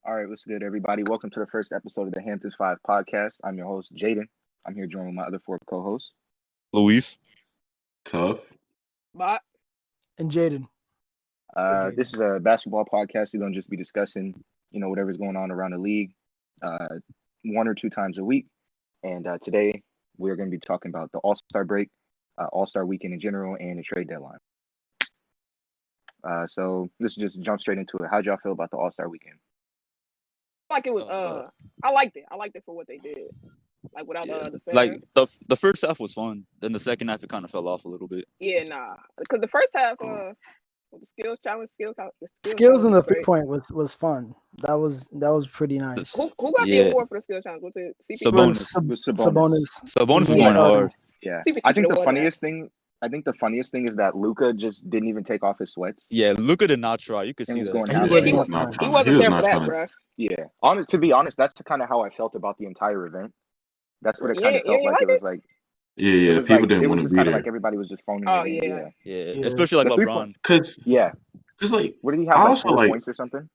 All right, what's good, everybody? Welcome to the first episode of the Hamptons 5 podcast. I'm your host, Jaden. I'm here joined with my other four co-hosts. Luis. Tough. Bot. And Jaden. This is a basketball podcast. We're going to just be discussing, whatever's going on around the league one or two times a week. And today we're going to be talking about the All-Star break, All-Star weekend in general, and the trade deadline. So let's just jump straight into it. How'd y'all feel about the All-Star weekend? Like it was I liked it. I liked it for what they did. Like without the fans. Like the first half was fun. Then the second half it kind of fell off a little bit. Yeah, nah. Because the first half with the skills challenge, skills in the was great. 3-point was fun. That was pretty nice. Who got the award for the skills challenge? What's it? Sabonis. Sabonis is going hard. Yeah. CP I think the should've funniest thing is that Luka just didn't even take off his sweats. Yeah, Luka did not try. You could And see was that. going He down. was He wasn't there for that, bro. Yeah. To be honest, that's kind of how I felt about the entire event. That's what it kind of felt like. It was like Yeah. People didn't want to be kind of there. like everybody was just phoning Oh, it in. Yeah, especially like The LeBron. 3-point. Cause Yeah. just like What did he have? I Like also 4 like points or something?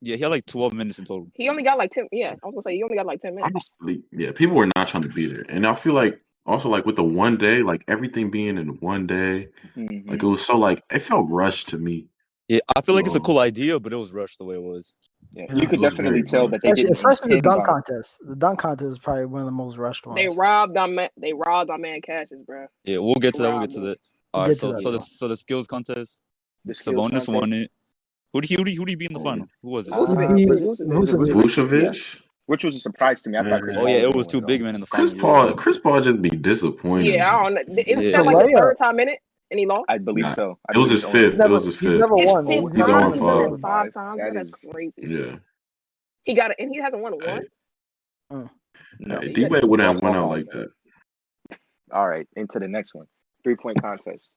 Yeah, he had like 12 minutes in total. He only got like 10. Yeah, I was gonna say he only got like 10 minutes. honestly, people were not trying to be there, and I feel like also like with the one day, like everything being in one day, like it was so like it felt rushed to me. Yeah, I feel like it's a cool idea, but it was rushed the way it was. Yeah. You could it was definitely very tell fun. that they didn't Especially the intend dunk on- contest. The dunk contest is probably one of the most rushed ones. They robbed our man Cassius, bro. Yeah, we'll get to that. We'll get to Wow, that. We'll All right, get to so that, so the skills contest. The skills Sabonis contest. won it. Who did he beat in the final? Who was it? Vucevic. Vucevic. Which was a surprise to me. I thought Chris Oh Paul yeah, was it gonna was two win, big though. men in the final. Chris Paul just be disappointed. Yeah, I don't know. It's Yeah. like his Layup. third time in it, and he lost. I believe Nah, so. I It was believe his he's only- fifth. It was his He's fifth. never His won. fifth He's time, on he's five. won 5 times. That Bro, that's is- crazy. Yeah. He got it, and he hasn't won Hey. one. No. Hey, D-Wade wouldn't have went out like that. All right, into the next one. 3-point contest.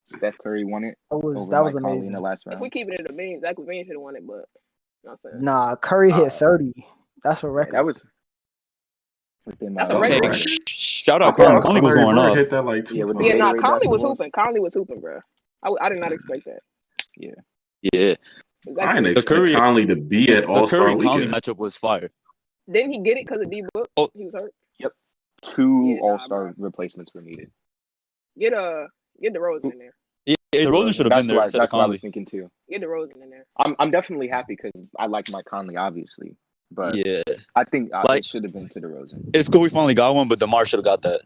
Steph Curry won it. That over was Mike Conley in amazing. the last If round. we keep it in the vein, Zach LaVine should have won it, but you know what I'm saying? Nah, Curry hit 30. That's a record. That was within That's a my record. Hey, shout out Okay, Conley. Conley was going off. Hit that like two Yeah, with times. the Yeah, nah, Gatorade Conley was basketballs. hooping. Conley was hooping, bro. I did not expect that. Yeah, I didn't Exactly. expect Curry- Conley to be at the All-Star Curry Conley weekend. matchup was fire. Didn't he get it because of D-Book? Oh. He was hurt. 2 Yeah, nah, All-Star bro. replacements were needed. Get DeRozan in there. Yeah, Rosen should have been there That's instead of what I Conley. was thinking too. Get DeRozan in there. I'm definitely happy because I like Mike Conley, obviously, but Yeah, I think Like- it should have been to DeRozan it's cool we finally got one, but DeMar should have got that,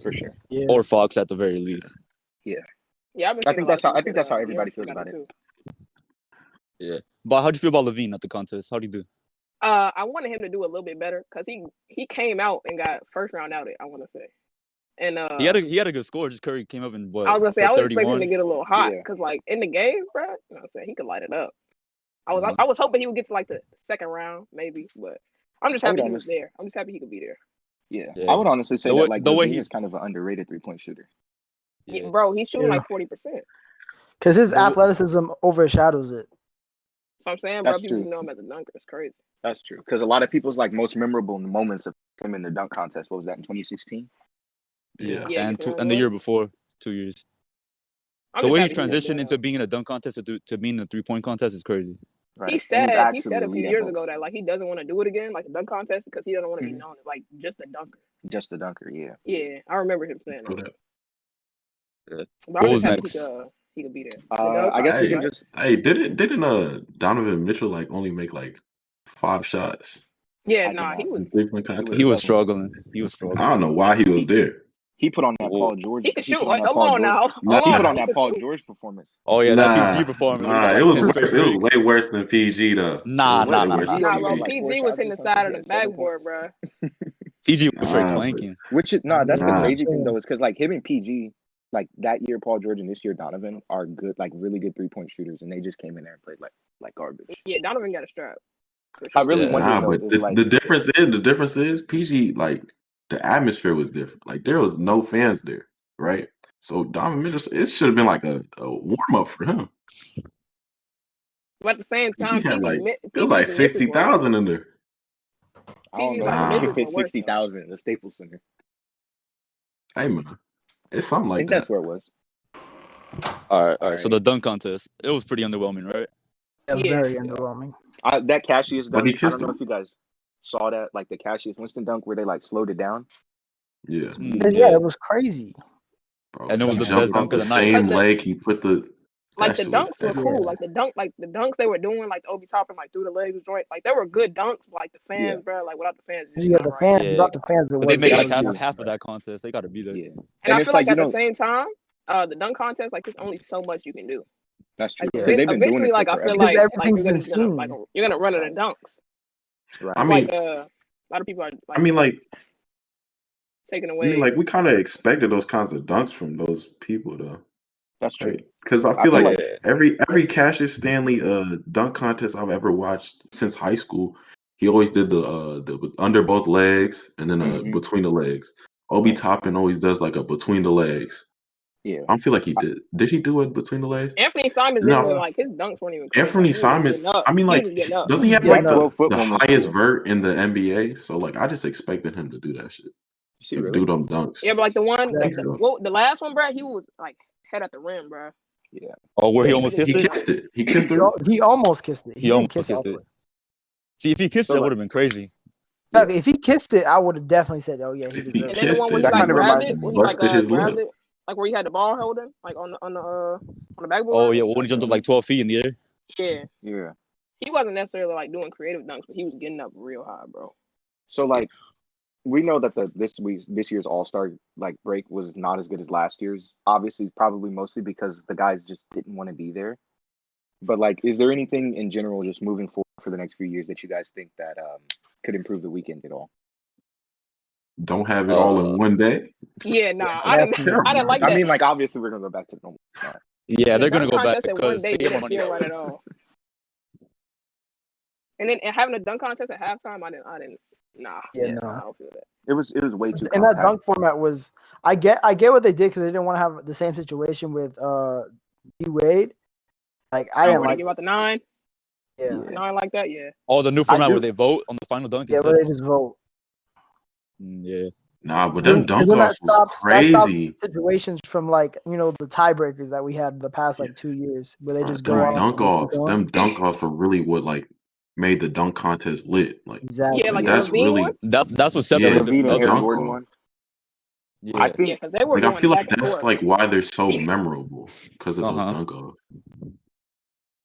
for sure. Yeah. or Fox at the very least. Yeah, I've been I seeing think a lot that's of how- I people think that's say, how everybody feels got about it. too. Yeah, but how'd you feel about Levine at the contest? How'd he do? I wanted him to do a little bit better because he came out and got first round outed, I want to say. And He had a good score. Just Curry came up and what? I was gonna say I put was expecting him 31. to get a little hot Yeah. because like in the games, bro, you know what I'm saying, he could light it up. Mhm. I was hoping he would get to like the second round maybe, but I'm just I would happy he was honestly- there. I'm just happy he could be there. Yeah. Yeah. I would honestly say The way- that like the way Levine he's- is kind of an underrated 3-point shooter. Yeah. Yeah, bro, he's shooting Yeah. like 40%. Because his The w- athleticism overshadows it. So I'm saying, bro, That's people true. just know him as a dunker. It's crazy. That's true because a lot of people's like most memorable moments of him in the dunk contest. What was that in 2016? Yeah, Yeah, and you can the remember. year before, 2 years. I'm The just way he happy was transitioned there. into being in a dunk contest to being in a 3-point contest is crazy. Right. He And said actually a few elite at years both. ago that like he doesn't want to do it again, like a dunk contest, because he doesn't want to be Mhm. known as like just a dunker. Just the dunker, yeah. Yeah, I remember him saying True that. that. Yeah. But What I'm was just happy next? he could be there. I guess we Hey. can just Hey, didn't Donovan Mitchell like only make like 5 shots? Yeah, I nah, don't he know. was. in 3-point contest? He was struggling. He was I struggling. don't know why he was there. he put on that Whoa. Paul George. He could shoot. put Like, that hold Paul on George- now. Nah, Hold He on. put on He that could Paul shoot. George performance. Oh yeah, that PG performance. Nah, Like it was 10 worse. straight It was breaks. way worse than PG though. Nah, It was nah, way nah, worse nah. than Nah, He bro, had, PG. like, 4 PG was shots hitting or the side of something. the He had 7 backboard, bro. PG was straight Nah, clanking. Which is that's the Nah. crazy thing though, is because like him and PG, like that year Paul George and this year Donovan are good, like really good 3-point shooters, and they just came in there and played like garbage. Yeah, Donovan got a strap. For I sure. really Yeah. wonder Nah, though, but is the, like the difference is PG, like the atmosphere was different. Like there was no fans there, right? So Donovan Mitchell, it should have been like a warm up for him. But at the same time, PG had like PG it was like misses were- 60,000 in there. I don't know like, if misses it fit were worse, 60,000 in the Staples Center. Hey man, it's something I like think that. that's where it was. All right. So Alright. the dunk contest, it was pretty underwhelming, right? Yeah, Yeah. very underwhelming. That Cassius But dunk. he I kissed don't know him. if you guys saw that, like the Cassius Winston dunk where they like slowed it down. Yeah, Yeah, it was crazy. bro. And it was He the jumped best off dunk of the the night. same Like the leg. He put the like that the shit was dunks were excellent. cool. Yeah. Like the dunks they were doing, like the Obi Toppin, like through the legs joint. Like they were good dunks, but like the fans, bro, like without the fans, it's just You got not the right. fans, Yeah. without the fans, it But they was make like That's half true. half of that contest. They got to be there. Yeah, And I it's feel like like you at the know same time, the dunk contest, like there's only so much you can do. that's true Like because they've been doing eventually, it for like I forever. feel because like everything's you're been just gonna seen. you're gonna run out Right. of dunks. Right. I mean, Like a lot of people are I like mean, like, taking I away. mean, like, we kind of expected those kinds of dunks from those people, though. That's true. Right? Because I I feel feel like like every Cassius Stanley dunk contest I've ever watched since high school, he always did the under both legs and then Mhm. between the legs. Obi Toppin always does like a between the legs. yeah. I don't feel like he did. Did he do it between the legs? Anthony Simons didn't even No. like his dunks weren't even crazy. Anthony Like, he was just Simons. getting up. I mean, He like, was just getting up. doesn't he have Yeah, like no. That 12-foot the one was highest cool. vert in the NBA? So like, I just expected him to do that shit. You see, Like, really? do them dunks. Yeah, but like the one, I think so. the last one, bro, he was like head at the rim, bro. Yeah. Oh, where he Yeah, almost he kissed He it? kissed it. He kissed her. He almost kissed it. He He didn't almost kiss it all kissed the it. way. See, if he kissed So, it, that like- would have been crazy. Look, if he kissed it, I would have definitely said, "Oh yeah, he If he deserved And it." then the kissed one where it, he That like kind of grabbed reminds it, me. where he like busted his grabbed lip. it, like where he had the ball holding, like on the backboard. Oh yeah, when he jumped up like 12 feet in the air. Yeah, Yeah. he wasn't necessarily like doing creative dunks, but he was getting up real high, bro. So like we know that this year's All-Star like break was not as good as last year's. Obviously, probably mostly because the guys just didn't want to be there. But like, is there anything in general just moving forward for the next few years that you guys think that could improve the weekend at all? Don't have it all in one day. Yeah, nah, Yeah, I didn't Terrible. like I that. mean, like obviously we're gonna go back to the normal. Yeah, The they're gonna dunk go back contest at one because day they have didn't money. feel right at all. And then having a dunk contest at halftime, I didn't. Nah, Yeah, nah, no. I don't feel that. It was way too And that compact. dunk format was, I get what they did because they didn't want to have the same situation with D Wade. Like I didn't Where they like, give out the 9, yeah, Yeah. 9 like that, yeah. Oh, the new format do. where they vote on the final dunk yeah, instead. but they just vote. Yeah. Nah, but them dunk Then that offs was stops crazy. situations from like the tiebreakers that we had the past like 2 years where they just go Them off. dunk and keep offs. going. Them dunk offs were really what like made the dunk contest lit. Like, Exactly. Yeah, like the that's Levine really one. That's what The separates it Levine from and the Aaron other ones. Gordon one. Yeah. I Yeah, think because they were like I going feel back like and that's forth. like why they're so memorable because of those Uh-huh. dunk offs.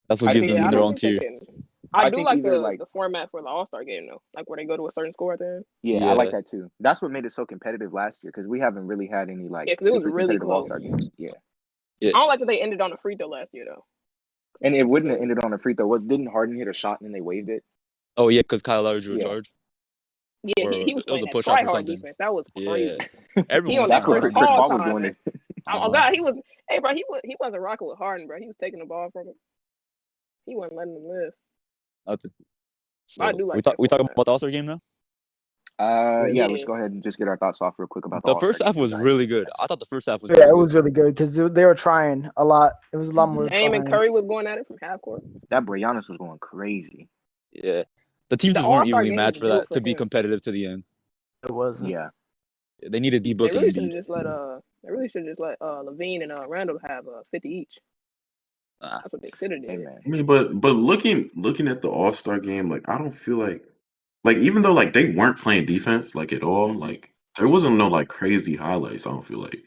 That's what I gives think- them I their don't own think tier. they can. I do think like either, the format for the All-Star game though, like where they go to a certain score at the end. Yeah, I like Yeah. that too. That's what made it so competitive last year because we haven't really had any like Yeah, 'cause it was super really competitive close. All-Star games. Yeah, I don't like that they ended on a free throw last year though. and it wouldn't have ended on a free throw. What didn't Harden hit a shot and then they waived it? Oh yeah, because Kyle Lowry drew a Yeah. charge. Yeah, Or he was it was playing a that push-off or try-hard something. defense. That was Yeah. crazy. Everyone He on was that That's what taking Chris Harden. Paul was time. doing. Oh God, he was. Hey, bro, he wasn't rocking with Harden, bro. He was taking the ball from him. He wasn't letting him live. Nothing. So I do like we that talk format. about the All-Star game now? Yeah, let's go ahead and just get our thoughts off real quick about the The All-Star first half game was tonight. really good. I thought the first half was Yeah, really it good. was really good because they were trying a lot. It was a lot more Dame and trying. Curry was going at it from half court. That boy Giannis was going crazy. Yeah. The teams The just weren't All-Star evenly game matched was for that built to for be him. competitive to the end. It wasn't. Yeah, They needed They D-Book really and should have Embiid. just let Levine and Randall have 50 each. Ah. That's what they should have hey did. man. I mean, but looking at the All-Star game, like I don't feel like even though like they weren't playing defense like at all, like there wasn't no like crazy highlights. I don't feel like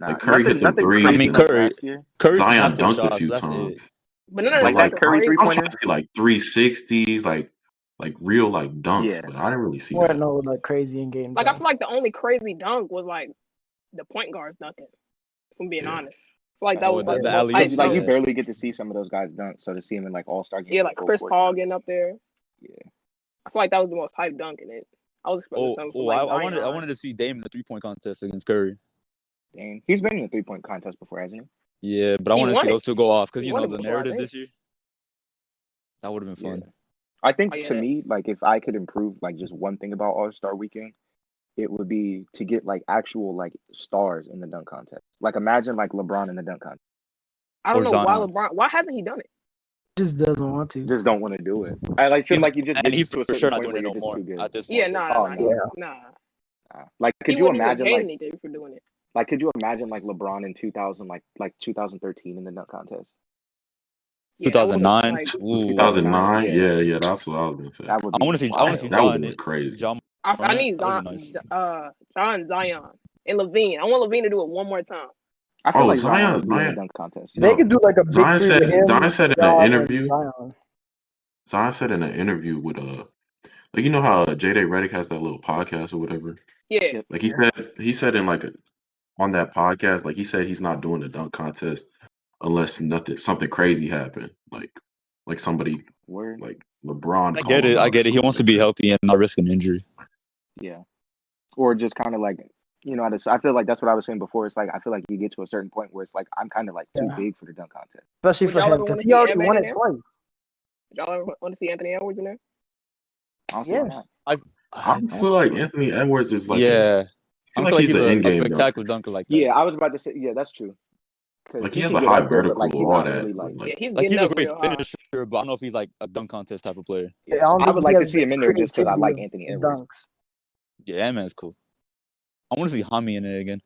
Nah, Curry hit them nothing threes. I crazy mean, like Curry- last year. Curry's Zion half court dunked a shots, few that's it. times. But none of Like that that stuff Curry crazy. I was trying three-pointer. to see like 360s, like real like dunks, Yeah. but I didn't really see Weren't that. no like crazy in game. Like I feel like the only crazy dunk was like the point guards dunking. If I'm being Yeah. honest, I feel like that Oh, was the like the most alley-oops, hype Because like dunk. you yeah. barely get to see some of those guys dunk, so to see him in like All-Star games. Yeah, like full Chris court Paul dunk. getting up there. Yeah. I feel like that was the most hype dunk in it. I was expecting something from like I Zion. wanted to see Dame in the 3-point contest against Curry. Dang, he's been in a 3-point contest before, hasn't he? Yeah, but I He want to won see it. those two go off because He you won know it the before, I narrative think. this year. That would have been fun. Yeah. I think Oh, yeah. to me, like if I could improve like just one thing about All-Star Weekend, it would be to get like actual like stars in the dunk contest. Like imagine like LeBron in the dunk contest. I don't Or know why Zion. LeBron. Why hasn't he done it? just doesn't want to. Just don't want to do it. I like feel He's- like you just and get he's to a for certain sure not point doing where it you're no just more too good. at this Yeah, point. nah, Oh, nah, no. nah. Like He could you wouldn't even imagine gain like anything for doing it. could you imagine like LeBron in 2000 like 2013 in the dunk contest? Yeah, that would've, 2009. like, Ooh. 2009. Yeah. Yeah, that's what I was gonna say. That would be I want to see wild. Ja That would've in been it. crazy. Ja I Morant, need that'd be nice. John Zion and Levine. I want Levine to do it one more time. I feel Oh, like Zion would be in the Zion. dunk contest. They No, could do like a big Zion three with him, Zion said in an John, and interview. Zion. Zion said in an interview with like you know how J.Day Redick has that little podcast or whatever. Yeah. Yep. Like he said in like on that podcast, like he said he's not doing the dunk contest unless something crazy happened, like somebody Word. like LeBron. I call get him it. out I or get it. He something wants to like be that. healthy and not risk an injury. Yeah. Or just kind of like, I feel like that's what I was saying before. It's like I feel like you get to a certain point where it's like I'm kind of like too Yeah. big for the dunk contest. Especially Would for y'all him ever because wanna he see already Ant-Man won in it there? twice. Y'all ever want to see Anthony Edwards in there? I don't see Yeah. why not. I don't feel like Anthony Edwards is like yeah. I I feel feel like he's an a in-game dunker. spectacular dunker like that. Yeah, I was about to say. Yeah, that's true. Because Like he has can a get high up there, but like vertical, he's all not that. really but, like. Yeah, like he's Like getting he's a up great real high. finisher, but I don't know if he's like a dunk contest type of player. Yeah, I don't I think would he like to has see him in there just because I like creativity Anthony of Edwards. dunks. Yeah, that man's cool. I want to see Hami in it again.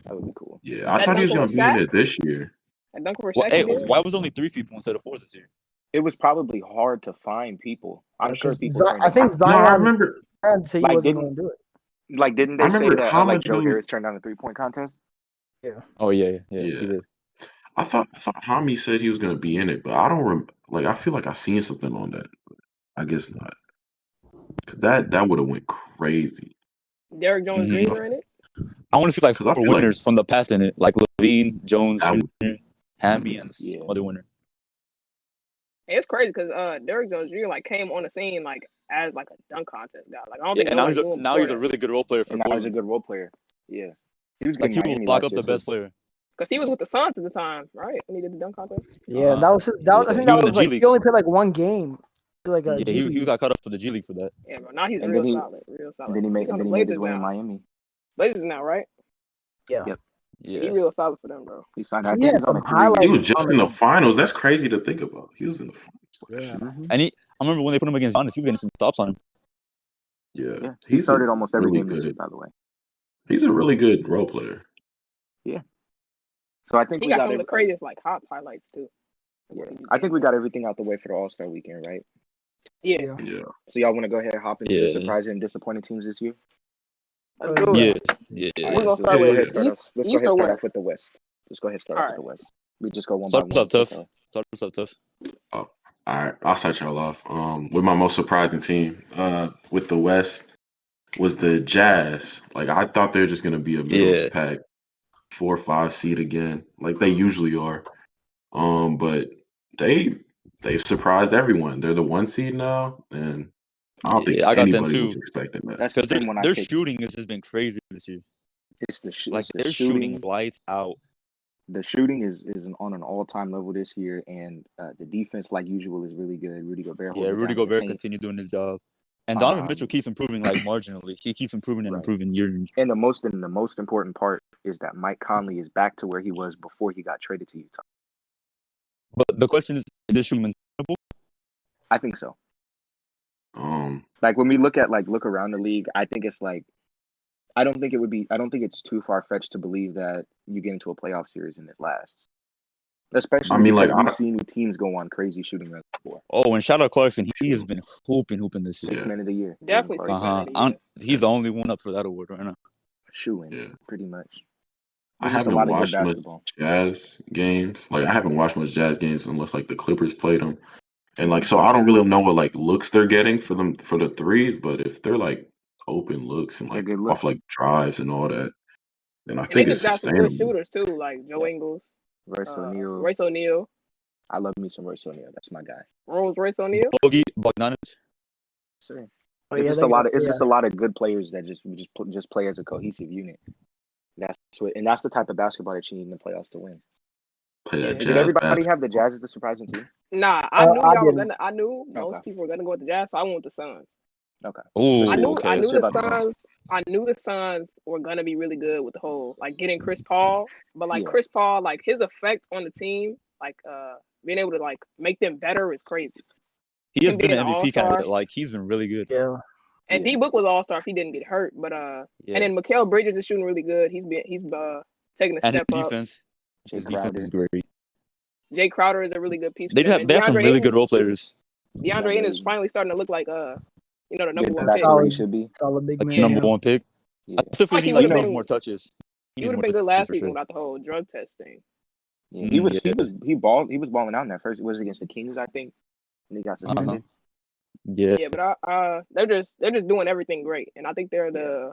That would be cool. yeah, I That thought he was dunk gonna over be in Shaq? it this year. That dunk for Well, Shaq hey, he did? why was only 3 people instead of 4 this year? It was probably hard to find people. I'm sure 'Cause people turned I it think down. No, I Zion remember. said he Like, wasn't didn't- going to do it. Like, didn't I they say remember that like Joe Hamadou- Harris turned down the 3-point contest? Oh yeah. He Yeah. did. I thought Hami said he was gonna be in it, but I don't like. I feel like I seen something on that. I guess not, because that would have went crazy. Derrick Jones Mhm. Jr. in it? I want to see like 'Cause I 4 feel like- winners from the past in it, like Levine, Jones That Jr., Hami, and Yeah. some other winner. Hey, it's crazy because Derrick Jones Jr. like came on the scene like as like a dunk contest guy. Like I don't Yeah, think and nobody knew him now before he's a that. really good role player for And now he's a Portland. good role player. Yeah, he was Like getting he will Miami lock last up year the too. best player. Because he was with the Suns at the time, right? When he did the dunk contest. Yeah, Uh-huh. that was his, that was, I Yeah, think he that was in the was G like League. he only played like one game. Like a Yeah, G he League. got cut off for the G League for that. Yeah, bro. Now he's And real then he- solid. Real solid. And then he He's on the made his Blazers way in now. Miami. Blazers now, right? Yeah. Yep. He Yeah. real solid for them, bro. He signed. He I think had he's on some a 3 highlights. He was just in the finals. That's crazy to think about. He was in the finals. Yeah. Mhm. And I remember when they put him against Giannis, he was getting some stops on him. Yeah, Yeah, he started almost every really game this good. year, by the way. He's a really good role player. So I think He we got got some of the craziest like hop highlights too. Yeah. I think we got everything out the way for the All-Star weekend, right? Yeah. Yeah. So y'all want to go ahead and hop into the Yeah. surprising and disappointing teams this year? Let's do Yeah. it. Yeah. All We're right, gonna let's start go with ahead and start East- off. Let's East go ahead or and start West? off with the West. Let's go ahead and start off with All the West. We just go one Start by us one. off tough. so- Start us off tough. All right, I'll start y'all off. With my most surprising team, with the West, was the Jazz. Like I thought they were just gonna be a middle of the pack, 4 or 5 seed again, like they usually are. But they've surprised everyone. They're the 1 seed now, and I don't think I got them anybody too. was expecting that. That's the Because same one I their picked. shooting has just been crazy this year. It's the Like it's the they're shooting lights out. The shooting is on an all-time level this year, and the defense, like usual, is really good. Rudy Gobert. Yeah, holding Rudy down the Gobert paint. continues doing his job, and Donovan Um, Mitchell keeps improving like marginally. He keeps improving and Right. improving year. And the most important part is that Mike Conley is back to where he was before he got traded to Utah. But the question is this shooting maintainable? I think so. Um, Like when we look around the league, I think it's like I don't think it's too far fetched to believe that you get into a playoff series and it lasts. Especially I mean, because like, we've seen teams go on crazy shooting runs before. Oh, and shout out Clarkson. He has been hooping this year. 6 men of the year. Definitely Clarkson. 6 man of the year. He's the only one up for that award right now. Shooing, Yeah. pretty much. I There's just a haven't lot of good watched much basketball. Jazz games. Like I haven't watched much Jazz games unless like the Clippers played them, and like so I don't really know what like looks they're getting for them for the threes. But if they're like open looks and They're like good looks. off like drives and all that, then I And they think it's just got some good sustainable. shooters too, like Joe Ingles, Royce O'Neal. Royce O'Neal, I love me some Royce O'Neal. That's my guy. Royce O'Neal. Bogey Bogdanovich. Sure. Oh, It's yeah, just they a lot got- of just a lot of good players that just play as a cohesive unit. That's the type of basketball that you need in the playoffs to win. Play that Yeah. Did Jazz everybody basketball. have the Jazz as the surprising team? Nah, I knew I y'all were didn't. gonna. I knew most Okay. people were gonna go with the Jazz, so I went with the Suns. Okay. Ooh, I knew okay. I knew Let's hear the about the Suns. Suns. I knew the Suns were gonna be really good with the whole like getting Chris Paul, but like Yeah. Chris Paul, like his effect on the team, like being able to like make them better is crazy. He has him been being an an MVP all-star. candidate. Like he's been really good. Yeah. And Yeah. D Book was all star if he didn't get hurt, but Yeah. and then Mikhail Bridges is shooting really good. He's taking a And his step up. defense. Jay His defense Crowder. is great. Jay Crowder is a really good piece. They for them. have some DeAndre really Ayton, good role players. DeAndre Ayton is finally starting to look like the number one Back pick. to where he should be. Solid big Like man. number yeah. one pick. Yeah. I still feel Like he he like would've needs been- more touches. He would have been good last season without the whole drug test thing. Yeah, he was balling out in that first. It was against the Kings, I think, and he got suspended. Yeah. Yeah, but they're just doing everything great, and I think they're the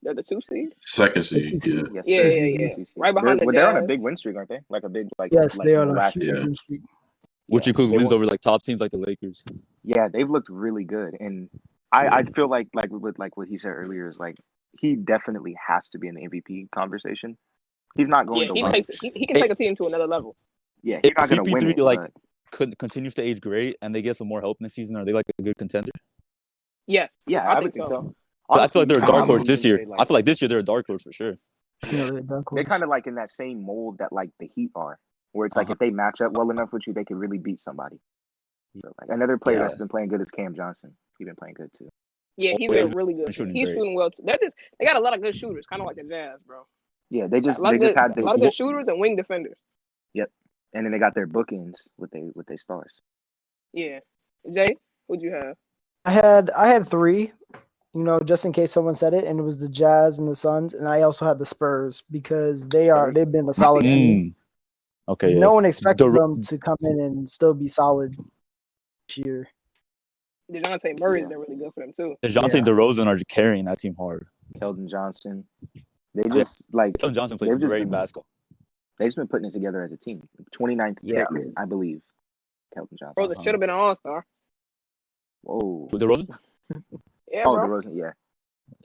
2 seed. Second seed, yeah. Yes, Yeah, sir. yeah. Right behind they're on a Jazz. big win streak, aren't they? Like a big Yes, like they in are the on a last huge 10. win streak. Which includes they wins won- over like top teams like the Lakers. Yeah, they've looked really good, and I feel like with like what he said earlier is like he definitely has to be in the MVP conversation. He's not going to win. He can take a team to another level. Yeah, he's not going to win CP3 it. like but continues to age great, and they get some more help in the season. Are they like a good contender? Yes. yeah, I would think so. I feel like they're a dark horse this year. Say, I feel like this year they're a dark horse for sure. they're kind of like in that same mold that like the Heat are, where it's like if they match up well enough with you, they can really beat somebody. So, like another player that's been playing good is Cam Johnson. He's been playing good too. Yeah, he's been really good. He's shooting well. They got a lot of good shooters, kind of like the Jazz, bro. Yeah, they just had a lot of good shooters and wing defenders. Yep, and then they got their bookends with their stars. Yeah, Jay, who'd you have? I had 3, just in case someone said it, and it was the Jazz and the Suns, and I also had the Spurs because they've been a solid team. Okay. No one expected them to come in and still be solid this year. DeJounte Murray's been really good for them too. DeJounte and DeRozan are carrying that team hard. Keldon Johnson, they just like Keldon Johnson plays great basketball. They've just been putting it together as a team. 29th pick, I believe. Keldon Johnson. DeRozan should have been an All-Star. Whoa. DeRozan? Yeah, bro. DeRozan, yeah.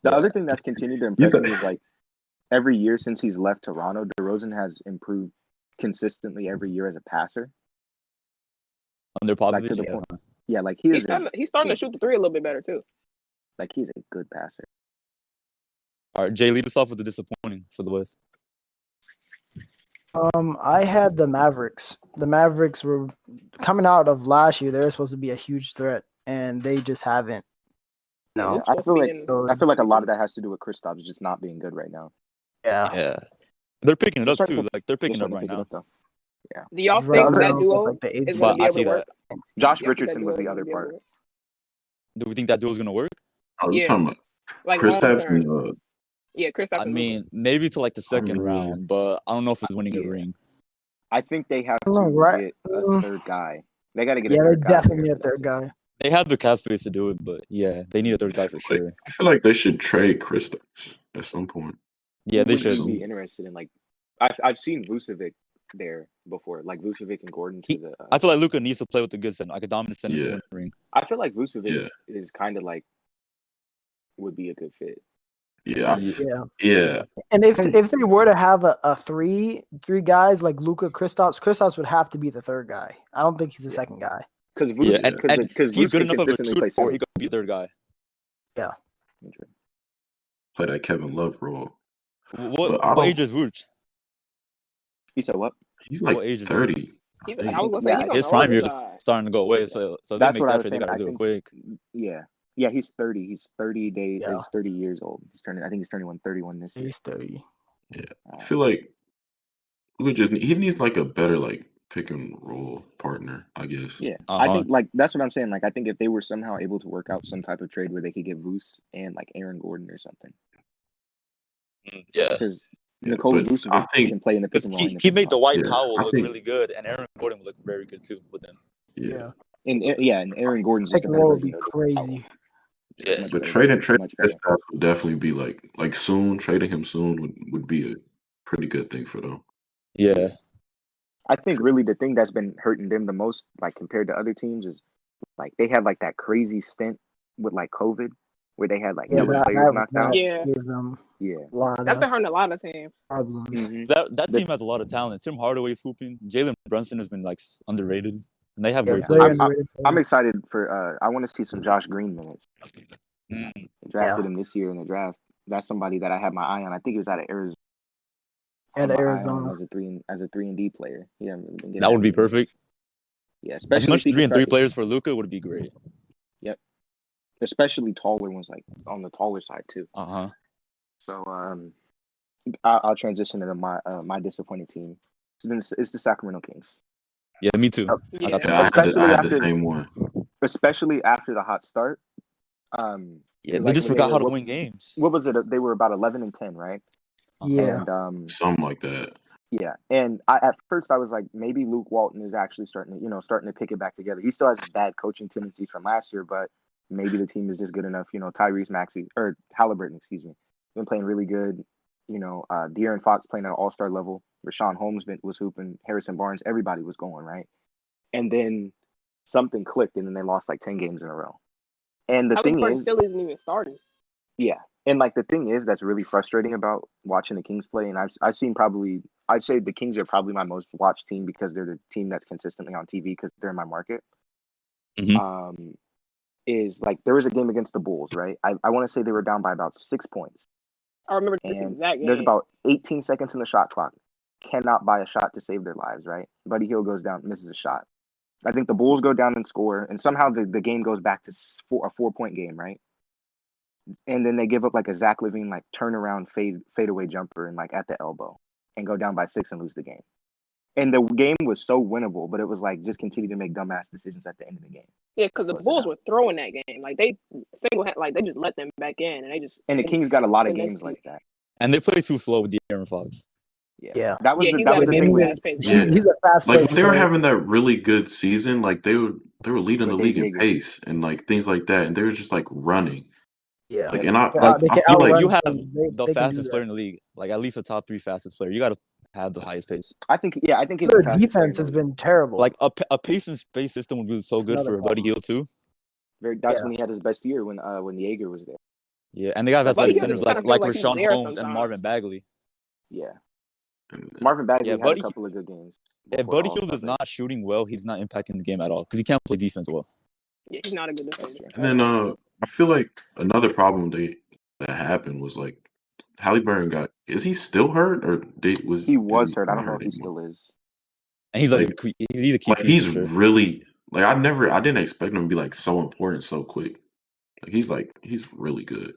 The other thing that's continued to impress me is like every year since he's left Toronto, DeRozan has improved consistently every year as a passer. Under Popovich, like to the point. Yeah, like he's starting to shoot the 3 a little bit better too. Like he's a good passer. All right, Jay, lead us off with the disappointing for the West. I had the Mavericks. The Mavericks were coming out of last year. They were supposed to be a huge threat, and they just haven't. No, I feel like a lot of that has to do with Kristaps just not being good right now. Yeah. They're picking it up too. Like they're picking it up right now. Yeah. Do y'all think that duo is going to be able to work? Josh Richardson was the other part. Do we think that duo is going to work? Oh, you're talking about like Kristaps and yeah, Kristaps. I mean, maybe to like the second round, but I don't know if it's winning a ring. I think they have to get a third guy. They got to get a third guy. Yeah, they definitely need a third guy. They have the cap space to do it, but yeah, they need a third guy for sure. I feel like they should trade Kristaps at some point. Yeah, they should be interested in like. I've seen Vucevic there before, like Vucevic and Gordon. I feel like Luka needs to play with a good center, like a dominant center to win the ring. I feel like Vucevic is kind of like would be a good fit. Yeah. And if they were to have a three guys like Luka, Kristaps would have to be the third guy. I don't think he's the second guy. Because he's good enough of a shooter, or he could be third guy. Yeah. Play that Kevin Love role. What age is Vooch? He said what? He's like 30. His prime years are starting to go away, so that's they make that trade. They gotta do it quick. Yeah, he's 30. He's 30 days. Yeah. He's 30 years old. I think he's turning 31 this year. He's 30. Yeah, I feel like he needs like a better like pick and roll partner, I guess. Yeah, I think like that's what I'm saying. Like I think if they were somehow able to work out some type of trade where they could get Vuce and like Aaron Gordon or something. Yeah, because Nikola Vucevic can play in the pick and roll. He made Dwight Powell look really good, and Aaron Gordon would look very good too with him. Yeah, and Aaron Gordon's pick and roll would be crazy. Yeah, but trading Kristaps would definitely be like soon. Trading him soon would be a pretty good thing for them. Yeah, I think really the thing that's been hurting them the most, like compared to other teams, is like they had like that crazy stint with like COVID, where they had like players knocked out. Yeah, that's been hurting a lot of teams. Mm-hmm. That team has a lot of talent. Tim Hardaway's hooping. Jalen Brunson has been like underrated. And they have great players. I'm excited for. I want to see some Josh Green minutes. They drafted him this year in the draft. That's somebody that I had my eye on. I think he was out of Arizona. As a 3-and-D player. Yeah, that would be perfect. Yeah, especially as much 3-and-3 players for Luka would be great. Yep, especially taller ones, like on the taller side too. So I'll transition into my disappointed team. It's the Sacramento Kings. Yeah, me too. Yeah. I got Yeah, them. I had the same one. Especially after the hot start. Yeah, they like just when forgot were, how to win games. What was it? They were about 11-10, right? Yeah. And Something like that. yeah, and at first I was like, maybe Luke Walton is actually starting to pick it back together. He still has bad coaching tendencies from last year, but maybe the team is just good enough. Tyrese Maxey or Halliburton, excuse me, been playing really good. De'Aaron Fox playing at an all-star level. Rashawn Holmes was hooping. Harrison Barnes, everybody was going right. And then something clicked, and then they lost like 10 games in a row. And the thing is, still isn't even starting. yeah, and like the thing is that's really frustrating about watching the Kings play, and I've seen I'd say the Kings are probably my most watched team because they're the team that's consistently on TV because they're in my market. Mhm. Is like there was a game against the Bulls, right? I want to say they were down by about 6 points. I remember this And exact game. there's about 18 seconds in the shot clock. Cannot buy a shot to save their lives, right? Buddy Hield goes down, misses a shot. I think the Bulls go down and score, and somehow the game goes back to a 4-point game, right? And then they give up like a Zach LaVine like turnaround fadeaway jumper and like at the elbow and go down by 6 and lose the game. And the game was so winnable, but it was like just continue to make dumbass decisions at the end of the game. Yeah, because the Bulls were throwing that game. Like they they just let them back in, and the Kings got a lot of games like that. And they play too slow with De'Aaron Fox. Yeah. That was he's the thing with he's a fast like pace if they were player. having that really good season, like they were leading the league in Jaeger. pace and like things like that, and they were just like running. Yeah. Like and I They can feel like outrun You have them. the They can do fastest that. player in the league, like at least a top 3 fastest player. You got to have the highest pace. I think he's Their the fastest defense player has in the league. been terrible. Like a pace and space system would be so That's good another for Buddy problem. Hield too. That's when he had his best year when Jaeger was there. Yeah, and they got Buddy athletic Hield centers just like kinda feel like he's Rashawn there Holmes and sometimes. Marvin Bagley. Yeah. Marvin Bagley Yeah, had a couple of good games. If Buddy Hield is not shooting well, he's not impacting the game at all because he can't play defense well. Yeah, he's not a good defender. And then I feel like another problem that happened was like Halliburton is he still hurt or he was hurt? I don't know if he still is. And he's like he's a key like piece he's for sure. really like I didn't expect him to be like so important so quick. Like he's really good.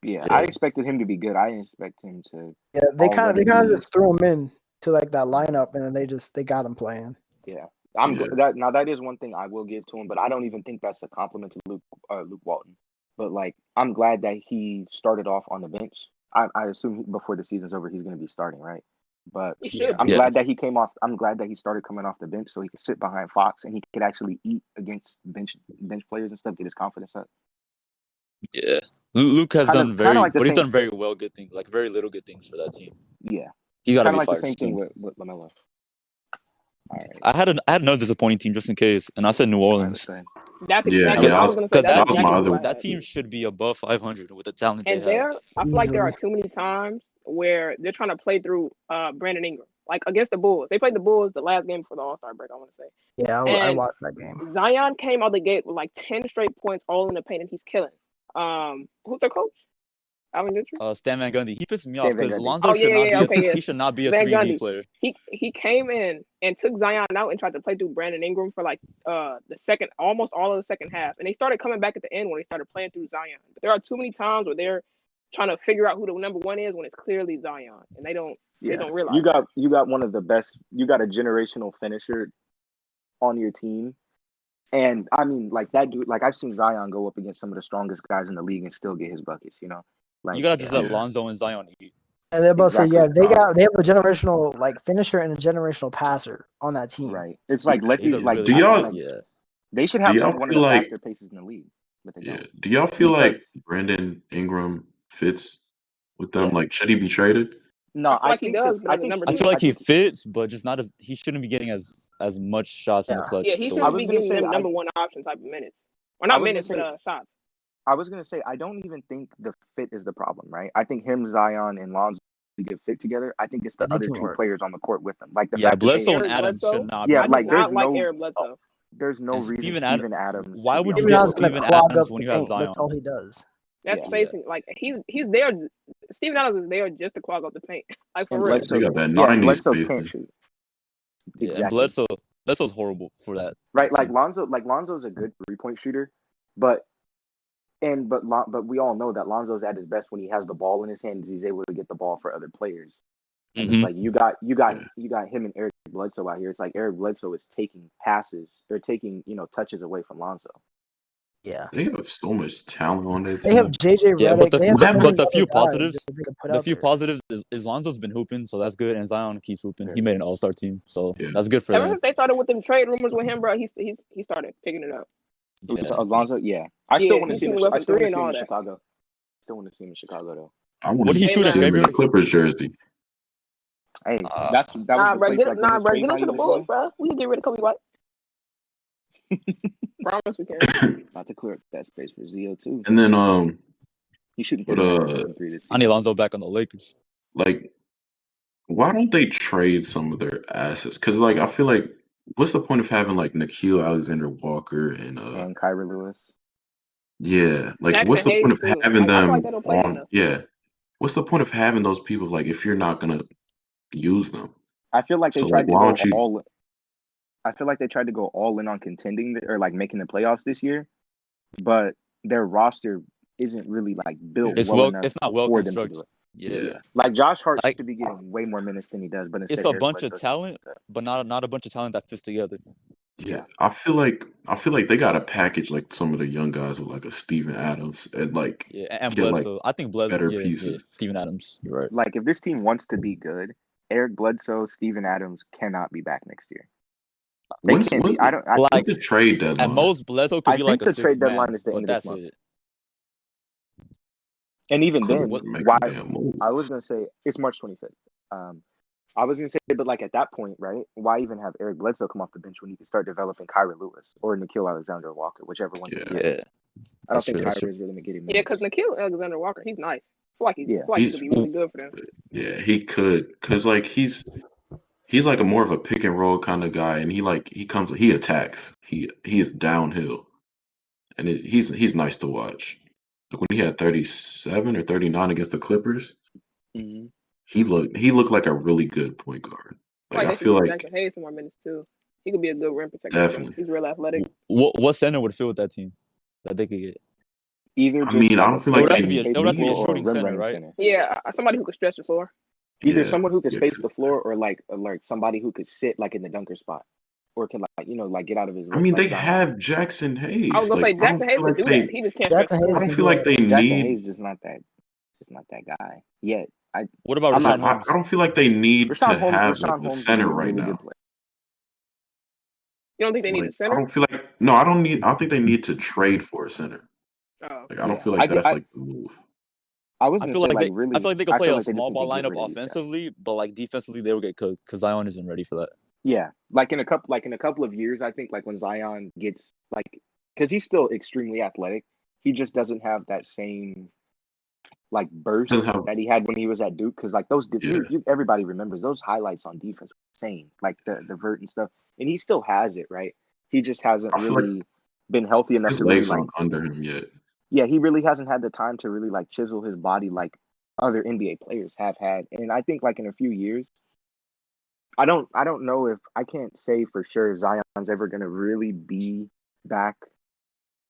Yeah, I expected him to be good. I didn't expect him to. Yeah, they kind of just threw him in to like that lineup, and then they got him playing. Yeah, that is one thing I will give to him, but I don't even think that's a compliment to Luke Walton. But like, I'm glad that he started off on the bench. I assume before the season's over, he's going to be starting, right? But I'm glad that he came off. I'm glad that he started coming off the bench so he could sit behind Fox and he could actually eat against bench players and stuff, get his confidence up. Yeah, Luke has done he's done very well good things, like very little good things for that team. Yeah, he got to be like fired the same soon. thing with LaMelo. All right. I had another disappointing team just in case, and I said New Orleans. That's exactly what I was going to say. That was my other one. That team should be above 500 with the talent they have. I feel like there are too many times where they're trying to play through Brandon Ingram. Like against the Bulls. They played the Bulls the last game before the All-Star break, I want to say. Yeah, I watched that game. Zion came out the gate with like 10 straight points all in the paint, and he's killing. Who's their coach? Alvin Gentry? Stan Van Gundy. He pissed me off because Lonzo he should not be a Van 3D Gundy. player. He came in and took Zion out and tried to play through Brandon Ingram for like almost all of the second half. And they started coming back at the end when they started playing through Zion. But there are too many times where they're trying to figure out who the number one is when it's clearly Zion. And they don't realize. You got one of the best. You got a generational finisher on your team. And I mean, like that dude, like I've seen Zion go up against some of the strongest guys in the league and still get his buckets, Like, you gotta just let Lonzo and Zion eat. And they're both they have a generational like finisher and a generational passer on that team. Right. It's like let these like they should have one of the faster paces in the league. But they don't. Do y'all feel like Brandon Ingram fits with them? Yeah. Like should he be traded? No, I think he does. I feel like he fits, but just not as he shouldn't be getting as much shots in the clutch. Yeah, he shouldn't be getting them number one option type of minutes. Or not minutes, but shots. I was gonna say I don't even think the fit is the problem, right? I think him, Zion, and Lonzo get fit together. I think it's the other two players on the court with them. Like the fact Bledsoe and Adams should not. Yeah, like Eric Bledsoe. There's no reason Steven Adams. Why would you get Steven Adams when you have Zion? That's all he does. That's spacing. Like he's there. Steven Adams is there just to clog up the paint. Like for real. They got that 90s Bledsoe can't shoot. Exactly. Bledsoe's horrible for that. Right, like Lonzo's a good 3-point shooter, but we all know that Lonzo's at his best when he has the ball in his hands. He's able to get the ball for other players. And Mhm. it's like you got him and Eric Bledsoe out here. It's like Eric Bledsoe is taking passes. They're taking touches away from Lonzo. Yeah. They have so much talent on that team. They have JJ Yeah, Redick. They have so many the few other guys positives, that they can put the out few there. positives is Lonzo's been hooping, so that's good, and Zion keeps hooping. Yeah. He made an All-Star team, so Yeah. that's good for Ever them. since they started with them trade rumors with him, bro, he started picking it up. Yeah. Alonzo, yeah. I still want to he's see him. shooting well I for still want three to and see him all in that. Chicago. Still want to see him in Chicago though. I want What to did he see shoot in him in February? the Clippers jersey. Hey, Uh, that was Nah, the bro, place get like him, when his bro, trade get him to value the was Bulls, low. bro. We can get rid of Kobe White. Promise we can. About to clear up that space for Zio too. And then He's shooting but 39% from three this I need season. Lonzo back on the Lakers. like, why don't they trade some of their assets? Because like I feel like what's the point of having like Nikhil Alexander-Walker and And Kyra Lewis. yeah, like Jackson what's the Hayes point of too. having I feel them like they don't play on? enough. Yeah, what's the point of having those people like if you're not gonna use them? I feel like they So tried like, to why go don't you? all. I feel like they tried to go all in on contending or like making the playoffs this year, but their roster isn't really like built It's well enough it's not well for them to do constructed. it. Yeah. Like Josh Hart Like, should be getting way more minutes than he does, but instead it's a Eric bunch of Bledsoe talent, should. but not a bunch of talent that fits together. Yeah, I feel like they got to package like some of the young guys with like a Steven Adams and like Yeah, and get like Bledsoe. I think Bledsoe. better Yeah, pieces. Steven Adams. You're right. Like if this team wants to be good, Eric Bledsoe, Steven Adams cannot be back next year. They When's can't when's be. I the, don't. Like when's the trade at deadline? most, Bledsoe could I be like think a the trade sixth man, deadline is the but end of this that's month. it. And even then, Clippers makes why? a damn move. I was gonna say it's March 25th. I was gonna say, but like at that point, right? Why even have Eric Bledsoe come off the bench when he can start developing Kyra Lewis or Nikhil Alexander-Walker, whichever one? Yeah. Yeah, I don't think that's true. Kyra is really gonna get him. Yeah, because Nikhil Alexander Walker, he's nice. I feel like he He's could be really good for them. yeah, he could because like he's like a more of a pick and roll kind of guy, and he attacks. He is downhill, and he's nice to watch. Like when he had 37 or 39 against the Clippers, Mm-hmm. he looked like a really good point guard. Like I They should feel give like Jackson Hayes some more minutes too. He could be a good rim protector. definitely. He's real athletic. What center would fit with that team that they could get? Either I just mean, I like don't a feel It like would have they to be need. it would have to be a or shooting rim center, running right? center. Yeah, somebody who could stretch the floor. Either Yeah, someone who could yeah, space 'cause- the floor, or like somebody who could sit like in the dunker spot, or can like get out of his way. I mean, like they Zion. have Jackson Hayes. I was gonna say Like, I don't Jackson Hayes feel could like do that. He just can't stretch Jackson the I Hayes floor. don't can feel do like that. they Jackson need. Hayes just not that guy yet. What about I'm Rashawn not- Holmes? I don't feel like they need to Rashawn have like Holmes the is a center really right good now. player. You don't think they need Like, a I center? don't feel like no, I don't think they need to trade for a center. Oh. Like I don't Yeah. feel like that's I like the move. I was I gonna feel say like like they really. I feel like they could I play feel a like they just small need ball to get lineup rid of these guys. offensively, but like defensively they would get cooked because Zion isn't ready for that. Yeah, in a couple of years, I think like when Zion gets like, because he's still extremely athletic, he just doesn't have that same like burst Doesn't have that he had when he was at Duke. Because like those, Yeah. everybody remembers those highlights on defense, insane, like the vert and stuff, and he still has it, right? He just hasn't I feel like really been healthy enough his to really legs like, aren't under him yet. yeah, he really hasn't had the time to really like chisel his body like other NBA players have had, and I think like in a few years. I don't know if I can't say for sure if Zion's ever gonna really be back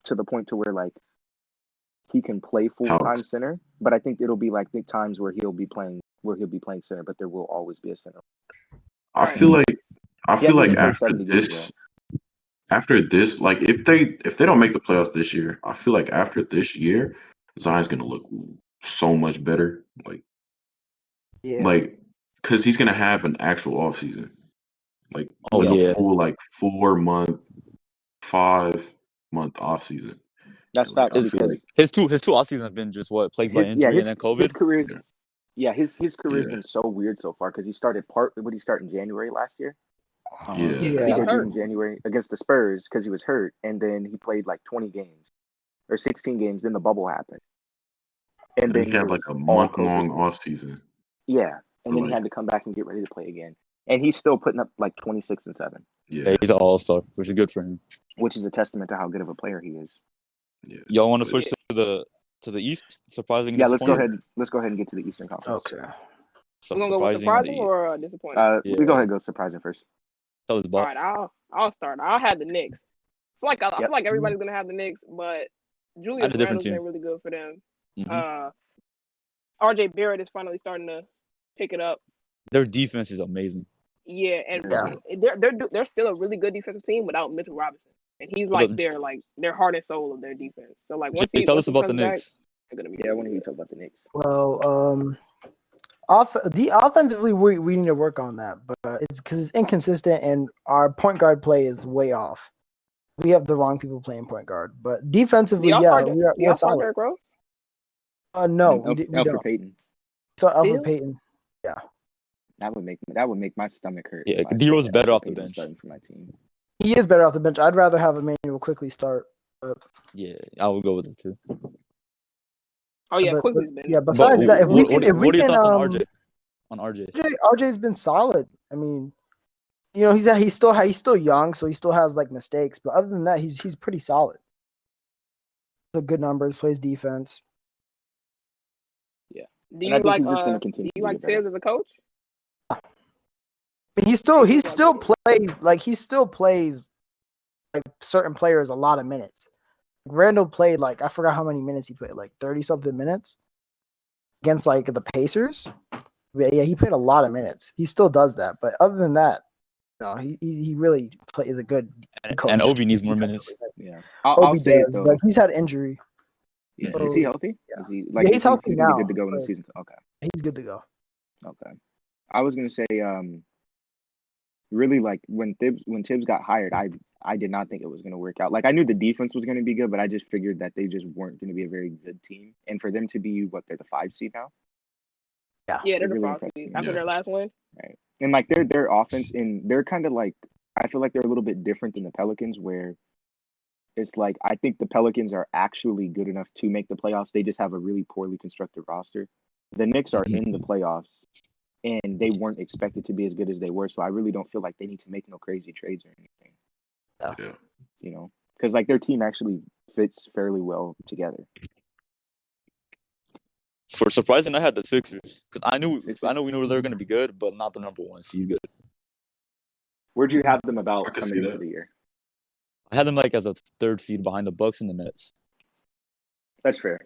to the point to where like he can play full time center, but I think it'll be like big times where he'll be playing center, but there will always be a center. I feel like played after 70 games, this, like if they don't make the playoffs this year, I feel like after this year, Zion's gonna look so much better. Like because he's gonna have an actual offseason. Like a full like 4-month, 5-month offseason. That's facts because his two off seasons have been just plagued by injury and then COVID. His career's been so weird so far because he started would he start in January last year? Yeah. He got hurt in January against the Spurs because he was hurt, and then he played like 20 games or 16 games. Then the bubble happened, and then he had like a month-long offseason. Yeah, and then he had to come back and get ready to play again, and he's still putting up like 26 and 7. Yeah, he's an all-star, which is good for him. Which is a testament to how good of a player he is. Yeah. Y'all want to switch to the East? Surprising. Yeah, let's go ahead and get to the Eastern Conference. Okay. We're gonna go with surprising or disappointing? We go ahead and go surprising first. All right, I'll start. I'll have the Knicks. I feel like everybody's gonna have the Knicks, but Julius Randle's been really good for them. Mm-hmm. RJ Barrett is finally starting to pick it up. their defense is amazing. Yeah, and Yeah. they're still a really good defensive team without Mitchell Robinson, and he's But like their heart and soul of their defense. So like once Jay, he tell once us he about the comes back, Knicks. they're gonna be Yeah, I want to hear you talk about the Knicks. Well, offensively, we need to work on that, but it's because it's inconsistent and our point guard play is way off. We have the wrong people playing point guard, but defensively, Do we're y'all start solid. Derrick Rose? No, we Alfred don't. Payton. So Alfred Still? Payton, That would make my stomach hurt. Yeah, if I D-Rose said better Alfred off the Payton bench. starting for my team. he is better off the bench. I'd rather have Emmanuel quickly start. Yeah, I would go with it too. Oh yeah, But- quickly's been. Yeah, besides that, if we can, what are your thoughts on RJ? On RJ? RJ's been solid. I mean, he's still young, so he still has like mistakes. But other than that, he's pretty solid. Good numbers, plays defense. Do And I you think like he's just gonna continue to get better. Tibbs as a coach? But he still plays like certain players a lot of minutes. Randall played like I forgot how many minutes he played, like 30-something minutes against like the Pacers. Yeah, he played a lot of minutes. He still does that, but other than that, no, he really is a good coach. And Obi needs more minutes. Yeah, I'll Obi say does, it though. but he's had injury. Yeah. So, Is he healthy? yeah. Is he He's healthy he's gonna be now, good to go in the but- season? Okay. He's good to go. Okay. I was gonna say, really like when Tibbs got hired, I did not think it was gonna work out. Like I knew the defense was gonna be good, but I just figured that they just weren't gonna be a very good team. And for them to be they're the 5 seed now. Yeah, they're the really 5 impressed seed me. after their last win. Right. And like their offense they're kind of like I feel like they're a little bit different than the Pelicans where it's like I think the Pelicans are actually good enough to make the playoffs. They just have a really poorly constructed roster. The Knicks are in the playoffs and they weren't expected to be as good as they were. So I really don't feel like they need to make no crazy trades or anything. Yeah. You know, because like their team actually fits fairly well together. For surprising, I had the Sixers because I knew Sixers? we knew they were going to be good, but not the number 1 seed. Good. Where'd you have them about I could coming see into that. the year? I had them like as a 3rd seed behind the Bucks and the Nets. That's fair.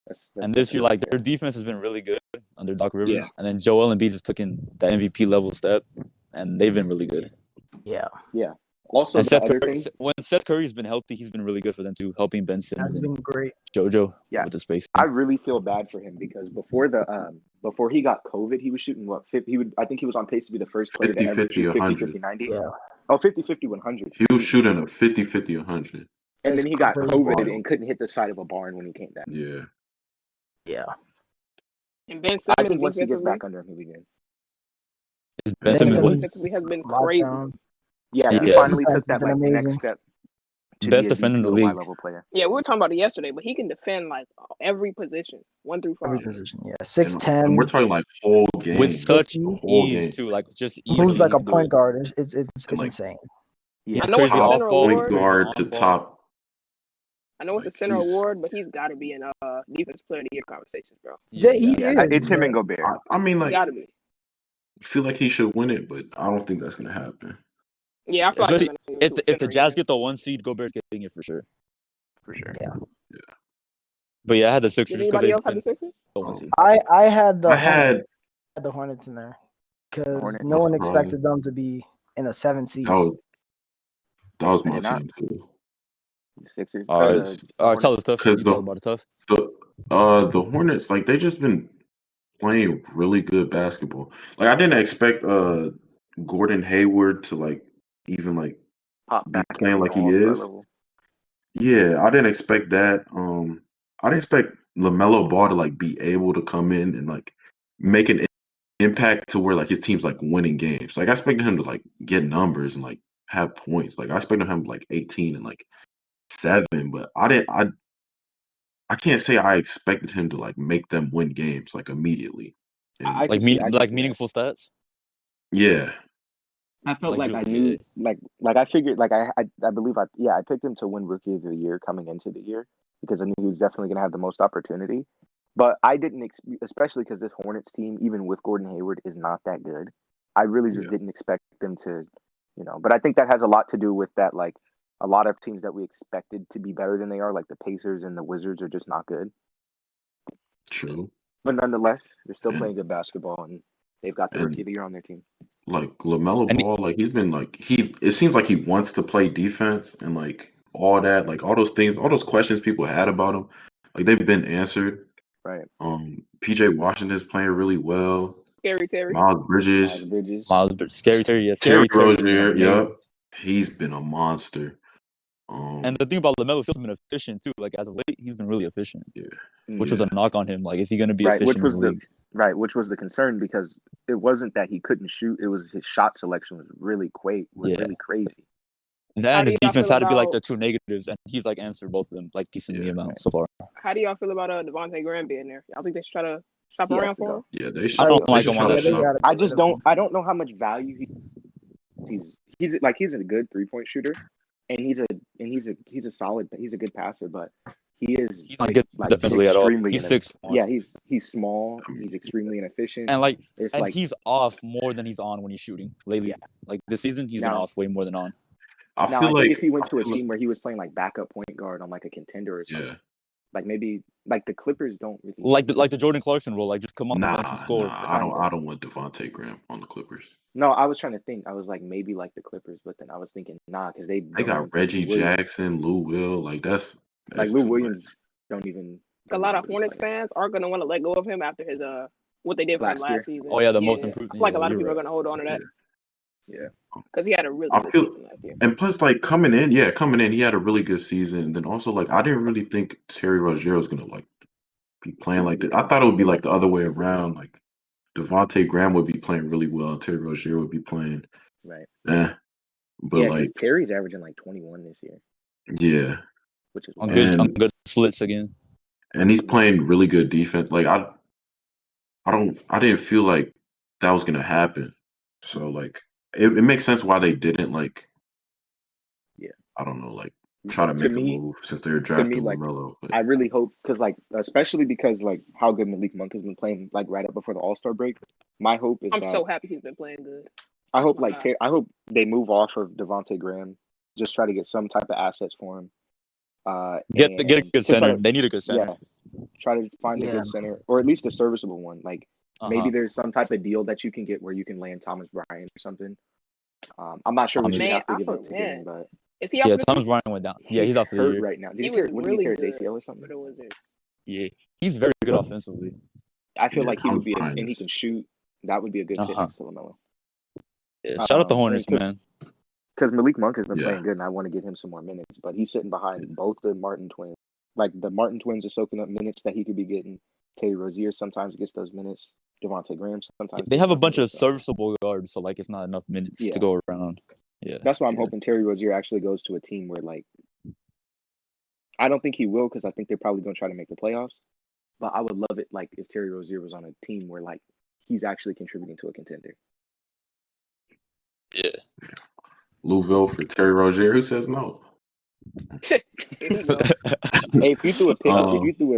That's And this year, like fair. their defense has been really good under Doc Rivers, Yeah. and then Joel Embiid just took in the MVP level step, and they've been really good. Yeah, Also, And the other thing, when Seth Curry's been healthy, he's been really good for them too, helping Ben Simmons that's and been great. JoJo Yeah. with the spacing. I really feel bad for him because before he got COVID, he was shooting I think he was on pace to be the first player to ever 50-50, shoot 100. 50-50-90. Yeah, Oh, 50-50, 100. He was shooting a 50-50, 100. And That's then he got crazy. COVID and couldn't hit the side of a barn when he came back. Yeah. yeah. And Ben I Simmons think once he gets defensively, back under him, he'll be good. Is Ben Ben Simmons Simmons- what? defensively has been crazy. Lockdown. Yeah, he Yeah. finally Defense took has that been next amazing. step. To Best be a defender in the DPOY league. level player. Yeah, we were talking about it yesterday, but he can defend like every position, 1 through 5. Every position. Yeah, And 6'10". we're talking like whole game. With such Fifty. whole ease game. too, like just easily. moves like he a can do point it. guard. It's like- insane. Yeah, It's I know it's crazy a top off center ball. point award. guard Off to ball. top. I know it's a Like, center he's- award, but he's got to be in defense player of the year conversations, bro. Yeah, he yeah, is. it's him but and Gobert. I mean, He like, got to be. feel like he should win it, but I don't think that's gonna happen. Yeah, I feel like Especially they're gonna go to a if the center Jazz again. get the 1 seed, Gobert's getting it for sure. For sure. But yeah, I had the Did Sixers because anybody they else have the Sixers? the 1 seed. I had the I had Hornets in there because Hornets. no one That's expected them to be in a 7 seed. that was I my did not. team too. The Sixers. All right, tell us tough. Because You talk about it tough. the Hornets, like they just been playing really good basketball. Like I didn't expect Gordon Hayward to like even like Pop be back playing at like the he all-star is. level. Yeah, I didn't expect that. I didn't expect LaMelo Ball to like be able to come in and like make an impact to where like his team's like winning games. Like I expected him to like get numbers and like have points. Like I expected him like 18 and like 7, but I can't say I expected him to like make them win games like immediately. And, I Like can see that. meaningful stats. yeah, I felt Like like I Drew, knew, like I figured, like I believe I picked him to win Rookie of the Year coming into the year because I knew he was definitely going to have the most opportunity. But I didn't, especially because this Hornets team, even with Gordon Hayward, is not that good. I really just didn't expect them to, But I think that has a lot to do with that. Like a lot of teams that we expected to be better than they are, like the Pacers and the Wizards, are just not good. true. But nonetheless, they're still playing good basketball, and They've got the rookie of the year on their team. Like LaMelo Ball, like he's been like it seems like he wants to play defense and like all that, like all those things, all those questions people had about him, like they've been answered. Right. PJ Washington's playing really well. Scary Terry. Miles Bridges. Scary Terry, yes. Terry Rozier, yep. He's been a monster. And the thing about LaMelo, he's been efficient too. Like as of late, he's been really efficient. Yeah. Which was a knock on him. Like, is he going to be right, efficient in the league? Which was the concern, because it wasn't that he couldn't shoot; it was his shot selection was really really crazy. That and his defense had to be like the two negatives, and he's like answered both of them like decently amount so far. How do y'all feel about Davonte Graham being there? Y'all think they should try to shop around for him? Yeah, they should. I don't like him on that shot. I just don't. I don't know how much value he's a good 3-point shooter, and he's a solid. He's a good passer, but he's not good defensively at all. He's 6'1". Yeah, he's small. He's extremely inefficient, and he's off more than he's on when he's shooting lately. Yeah. Like this season, he's been off way more than on. I feel like if he went to a team where he was playing like backup point guard on like a contender or something, like maybe like the Clippers don't really like the Jordan Clarkson role, like just come off the bench and score. I don't want Davonte Graham on the Clippers. No, I was trying to think. I was like maybe like the Clippers, but then I was thinking because they got Reggie Jackson, Lou Will, like that's like Lou Williams don't even. A lot of Hornets fans are going to want to let go of him after his what they did for him last season. Oh yeah, the most improved. I feel like a lot of people are going to hold on to that. Yeah, because he had a really good season last year. And plus, like coming in, he had a really good season. And then also, like I didn't really think Terry Rozier was gonna like be playing like that. I thought it would be like the other way around. Like Davonte Graham would be playing really well, and Terry Rozier would be playing but like Terry's averaging like 21 this year. Yeah, which is on good splits again. And he's playing really good defense. Like I didn't feel like that was gonna happen. So like. It makes sense why they didn't I don't know, like try to make a move since they're drafting LaMelo. I really hope especially because like how good Malik Monk has been playing like right up before the All-Star break. My hope is I'm so happy he's been playing good. I hope I hope they move off of Davonte Graham, just try to get some type of assets for him. Get a good center. They need a good center. Yeah, try to find a good center or at least a serviceable one. Like. Maybe there's some type of deal that you can get where you can land Thomas Bryant or something. I'm not sure we should have to give it to him, but is he out Thomas Bryant went down. Yeah, he's out for the year right now. Did he tear his ACL or something? Yeah, he's very good offensively. I feel like he would be, and he can shoot. That would be a good fit next to LaMelo. Yeah, shout out the Hornets, man. Because Malik Monk has been playing good, and I want to get him some more minutes. But he's sitting behind both the Martin twins. Like the Martin twins are soaking up minutes that he could be getting. Terry Rozier sometimes gets those minutes. Davonte Graham sometimes. They have a bunch of serviceable guards, so like it's not enough minutes to go around. Yeah, that's why I'm hoping Terry Rozier actually goes to a team where like. I don't think he will because I think they're probably going to try to make the playoffs. But I would love it like if Terry Rozier was on a team where like he's actually contributing to a contender. Yeah. Louisville for Terry Rozier. Who says no? Hey, if you threw a pick,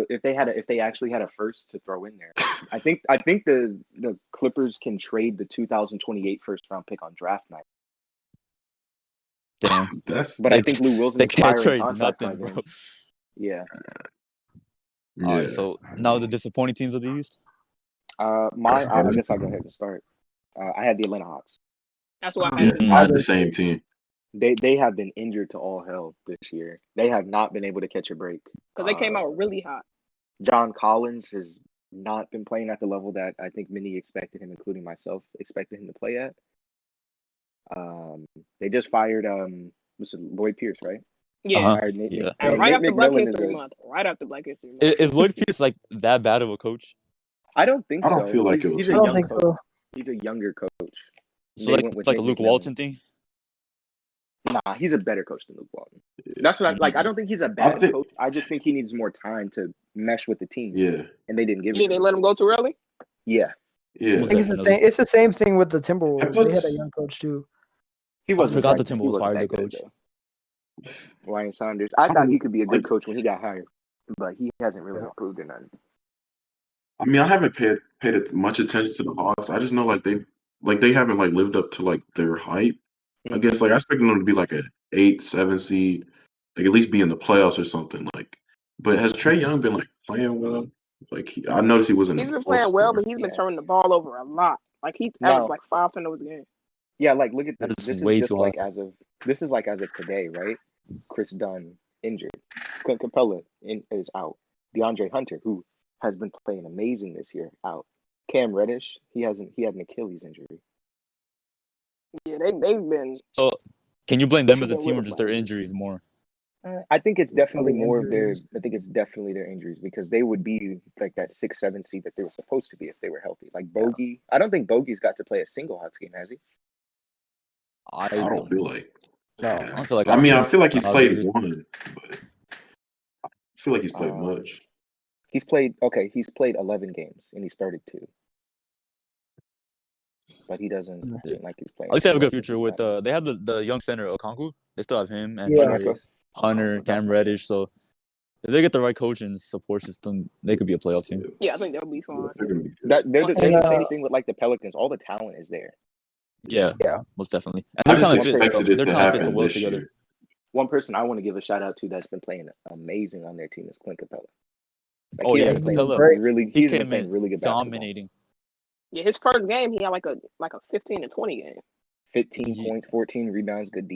if they actually had a first to throw in there, I think the Clippers can trade the 2028 first round pick on draft night. Damn, but I think Lou Will's they can't trade nothing, bro. Yeah. All right, so now the disappointing teams of the East. I guess I'll go ahead and start. I had the Atlanta Hawks. That's what I had the same team. They have been injured to all hell this year. They have not been able to catch a break. Because they came out really hot. John Collins has not been playing at the level that I think many expected him, including myself, expected him to play at. They just fired Lloyd Pierce, right? Yeah. And right after Black History Month. Is Lloyd Pierce like that bad of a coach? I don't think so. I don't feel like it was. He's a young coach. He's a younger coach. So it's like a Luke Walton thing? Nah, he's a better coach than Luke Walton. That's what I don't think he's a bad coach. I just think he needs more time to mesh with the team. Yeah. And they didn't give it. They let him go too early? Yeah. Yeah. I think it's the same thing with the Timberwolves. They had a young coach too. I forgot the Timberwolves fired the coach. Ryan Saunders. I thought he could be a good coach when he got hired, but he hasn't really improved or nothing. I mean, I haven't paid much attention to the Hawks. I just know they haven't like lived up to like their hype. I guess like I expected them to be like an 8-7 seed, like at least be in the playoffs or something. Like, but has Trae Young been like playing well? Like I noticed he wasn't. He's been playing well, but he's been turning the ball over a lot. Like he No. averaged like 5 turnovers a game. Yeah, like look at That this. is This is way just too like high. as of today, right? Chris Dunn injured. Clint Capela is out. DeAndre Hunter, who has been playing amazing this year, out. Cam Reddish, he had an Achilles injury. Yeah, they've been. So, can you blame them as a They've been team or little just their players. injuries more? I think it's definitely Probably more of their. injuries. I think it's definitely their injuries because they would be like that 6-7 seed that they were supposed to be if they were healthy. Like Bogey, I don't think Bogey's got to play a single Hawks game, has he? I I don't feel like. No. I don't feel like I mean, I feel like he's I'll played use it. one, but I feel like he's played much. He's played 11 games and he started 2. But he doesn't seem like he's playing. At least they have a good well future with they have the young center Okonkwo. They still have him and Yeah. Trace, Hunter, Cam Reddish. So if they get the right coach and support system, they could be a playoff team. Yeah, I think they'll be fine. They're gonna be good. They're And, the same thing with like the Pelicans. All the talent is there. Yeah, Yeah. most definitely. And I their just talent fits. expected Though. it Their to talent fits so happen well this together. year. One person I want to give a shout out to that's been playing amazing on their team is Clint Capela. Like, Oh he yeah, has been Capela. playing He he's been came playing in really good basketball. dominating. Yeah, his first game he had like a 15 and 20 game. 15 Yeah. points, 14 rebounds, good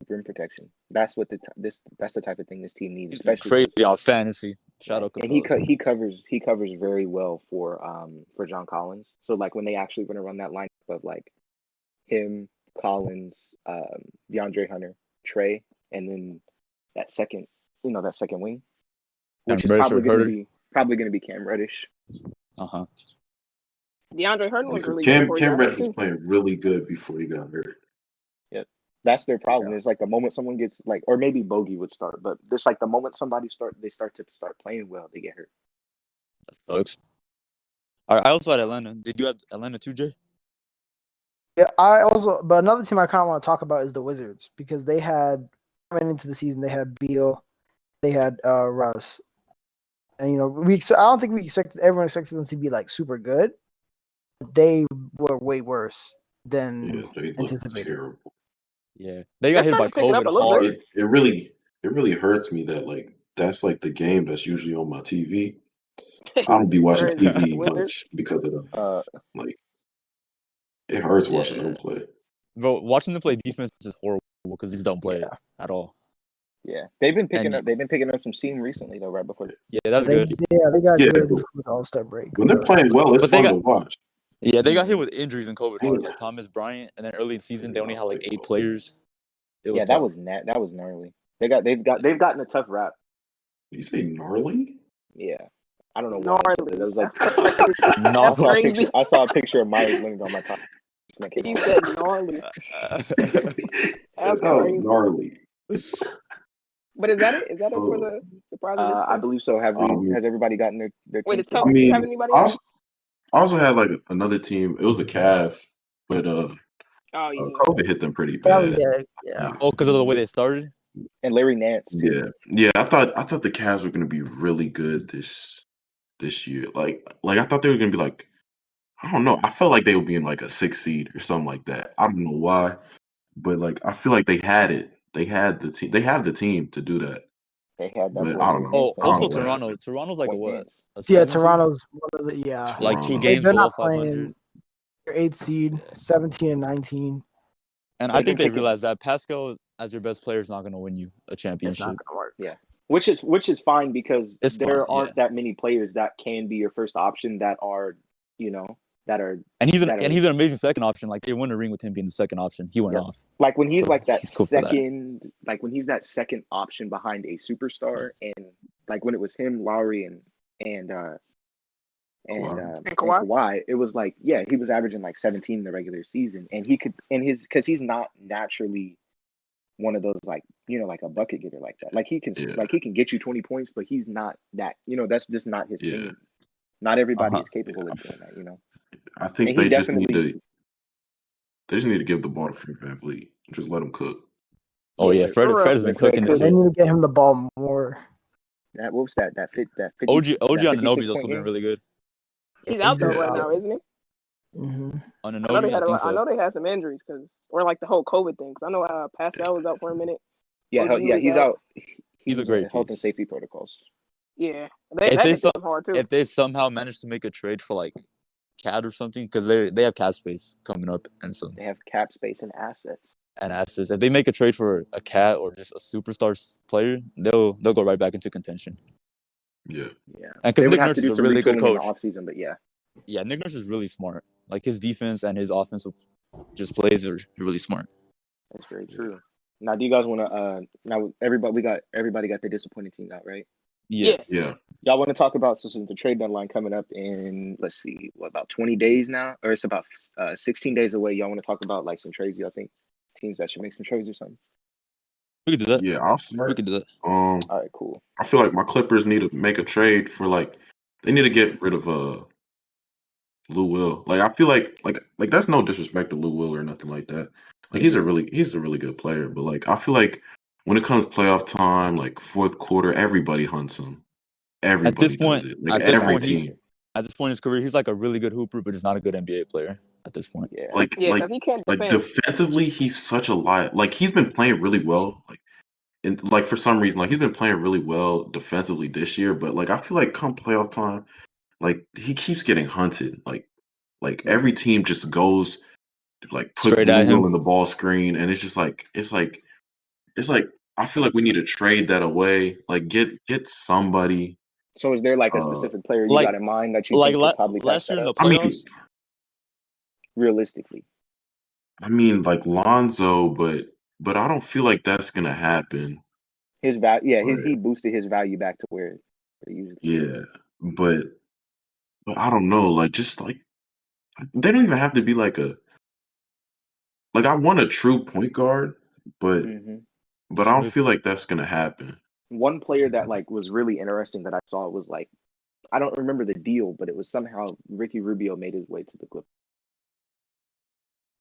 rim protection. That's what that's the type of thing this team needs, He's been especially crazy on fantasy. Shout out and Capela. he covers very well for John Collins. So like when they actually want to run that lineup of like him, Collins, DeAndre Hunter, Trey, and then that second wing, which is probably going to be Cam Reddish. Uh-huh. DeAndre Hunter was really Cam good before he got Reddish hurt, was too. playing really good before he got hurt. That's their problem. It's like the moment someone gets like, or maybe Bogey would start, but just like the moment somebody start playing well, they get hurt. Sucks. All right, I also had Atlanta. Did you have Atlanta too, Jay? Yeah, but another team I kind of want to talk about is the Wizards because they had coming into the season they had Beal, they had Russ, and I don't think everyone expected them to be like super good. They were way worse than They look anticipated. terrible. Yeah, they got They're hit by starting to pick it up COVID a little hard. bit. It really hurts me that like that's like the game that's usually on my TV. I don't be watching Crazy. TV Wizards? much because of the like. It hurts Yeah. watching them play. Bro, watching them play defense is horrible because these don't play at all. Yeah, they've been picking up some steam recently though. Right before, Yeah, that's They good. got Yeah, good but with the All-Star break. when they're playing well, it's But they fun got- to watch. Yeah, they got hit with injuries and COVID hard, Yeah. like Thomas Bryant, and then early in the season they only had like 8 players. It was that tough. was gnarly. They've gotten a tough rap. Did you say gnarly? Yeah, I don't know why. I said that. It was like Gnarly. crazy. I saw a picture of Myers Leonard on my top. He said gnarly. That's Oh, crazy. gnarly. But is that it? Is that it for the surprise? of this I game? believe so. Has everybody gotten their Wait, teams the top. together? I mean, Have anybody? I also had like another team. It was the Cavs, but Oh yeah. COVID hit them pretty Oh, bad. yeah. Oh, because of the way they started? And Larry Nance. Too. Yeah. I thought the Cavs were gonna be really good this year. Like I thought they were gonna be like, I don't know. I felt like they would be in like a 6 seed or something like that. I don't know why, but like I feel like they had it. They had the team. They have the team to do that. They had that. But boy I don't Larry know. Oh, Nance playing also know what Toronto. happened. Toronto's like a what? Nance. A Yeah, 7 seed? Toronto's one of the Like 2 Toronto. games They're below not 500. playing. They're 8th seed, 17 and 19. And They've I think been they picking- realize that Pascal, as your best player, is not going to win you a It's championship. not gonna work. Yeah, which is fine because It's there fine, aren't that many players that can be your first option that are that are And he's that are- an amazing second option. Like they won a ring with him being the second option. He went Yeah. off. like when he's So like that he's cool for that. second, like when he's that second option behind a superstar, and like when it was him, Lowry, and Kawhi, it was like he was averaging like 17 in the regular season, and he could because he's not naturally one of those like a bucket getter like that. Like he can get you 20 points, but he's not that. That's just not his thing. Not everybody is capable of doing that. I think And they he just need definitely- to. They just need to give the ball to Fred VanVleet. Just let him cook. Oh yeah, Fred has been cooking this They year. need to get him the ball more. That what was that 50, OG that Anunoby's 56 also point been game? really good. He's out there been right solid. now, isn't he? Mm-hmm. Anunoby, I think I know so. they had some injuries or like the whole COVID thing. 'Cause I know Pascal was out for a minute. Yeah, OG was he's out. He's a was great on health and piece. safety protocols. Yeah, If that they hit them hard too. If they somehow manage to make a trade for like CAD or something because they have cap space coming up and some They have cap space and assets. and assets. If they make a trade for a CAD or just a superstar player, they'll go right back into contention. Yeah. And They because would Nick have Nurse to is do a some really good retooling in the coach. offseason, but yeah. Yeah, Nick Nurse is really smart. Like his defense and his offensive just plays are really smart. That's very true. Now, do you guys want to? Now everybody got the disappointing team out, right? Yeah. Y'all want to talk about since the trade deadline coming up in about 20 days now, or it's about 16 days away. Y'all want to talk about like some trades? Y'all think teams that should make some trades or something? We could do that. Yeah, I'll start. We could do that. All right, cool. I feel like my Clippers need to make a trade for they need to get rid of Lou Will. Like I feel like that's no disrespect to Lou Will or nothing like that. Like he's a really good player, but like I feel like when it comes to playoff time, like fourth quarter, everybody hunts him. Everybody At this point, does it. Like every team. At this point in his career, he's like a really good hooper, but he's not a good NBA player at this point. Yeah. Like because he can't defend. defensively, he's such a lot. Like he's been playing really well. And like for some reason, like he's been playing really well defensively this year, but like I feel like come playoff time, like he keeps getting hunted. Like every team just goes like put Straight at Lou him. in the ball screen, and it's just like I feel like we need to trade that away. Like get somebody. So is there like a specific player you got in mind that you like think could probably last year in the I mean, playoffs? realistically? I mean, like Lonzo, but I don't feel like that's gonna happen. His value, But- he boosted his value back to where it usually is. Yeah, but I don't know. Like just like they don't even have to be like I want a true point guard, but I don't feel like that's gonna happen. One player that like was really interesting that I saw was like, I don't remember the deal, but it was somehow Ricky Rubio made his way to the Clippers.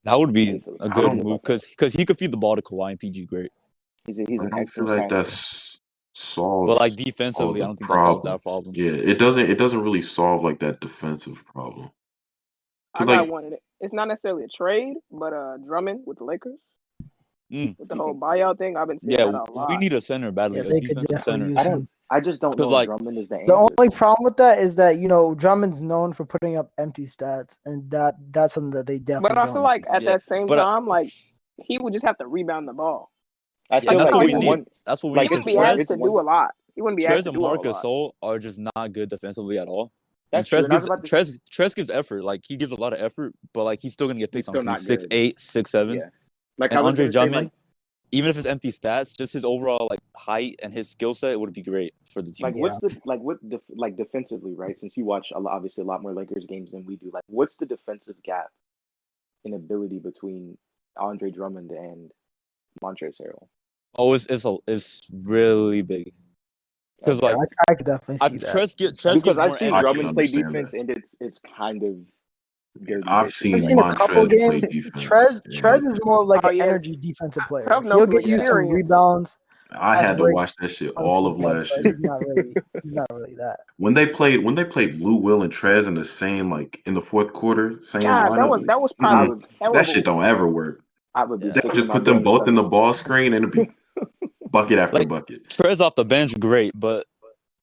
That would be a good don't- move because he could feed the ball to Kawhi and PG great. He's I an don't feel excellent like passer. that's solves. But like all defensively, the I don't think that solves that problems. problem. Yeah, it doesn't really solve like that defensive problem. I got one. It's not necessarily a trade, but Drummond with the Lakers. With the whole buyout thing, I've been seeing that a lot. We need a center badly, Yeah, a they could defensive center. definitely use him. I just don't know if Drummond is the answer. The only problem with that is that Drummond's known for putting up empty stats, and that's something that they definitely. But I feel like at that same time, like he would just have to rebound the ball. I feel that's like what we need. That's what we need. He wouldn't be asked to do a lot. He wouldn't be asked to Trez and do a lot. Marc Gasol are just not good defensively at all. That's and Trez gives effort. Like he gives a lot of effort, but like he's still gonna get picked on. He's 6'8", 6'7". Yeah. Like and Andre Drummond, even if it's empty stats, just his overall like height and his skill set would be great for the team. Like defensively, right? Since you watch obviously a lot more Lakers games than we do, like what's the defensive gap in ability between Andre Drummond and Montrezl Harrell? Oh, it's really big. Because like I could definitely see that. Because I've seen Drummond play defense, and it's kind of. I've seen a couple games. Trez is more like an energy defensive player. He'll get you some rebounds. I had to watch that shit all of last year. He's not really that. When they played Lou Will and Trez in the same in the fourth quarter, same lineup. That was probably that shit don't ever work. I would be just put them both in the ball screen and it'd be bucket after bucket. Trez off the bench, great, but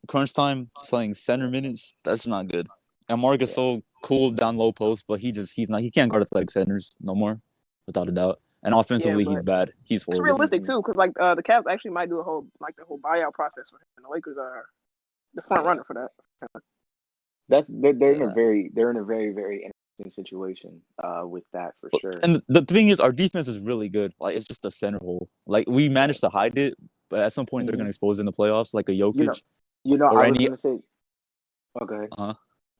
crunch time playing center minutes, that's not good. And Marc Gasol cool down low post, but he can't guard athletic centers no more, without a doubt. And offensively, he's bad. He's horrible. It's realistic too, because like the Cavs actually might do the whole buyout process for him, and the Lakers are the front runner for that. They're in a very very interesting situation with that for sure. And the thing is, our defense is really good. Like it's just a center hole. Like we managed to hide it, but at some point they're gonna expose it in the playoffs, like a Jokic. I was gonna say. Okay.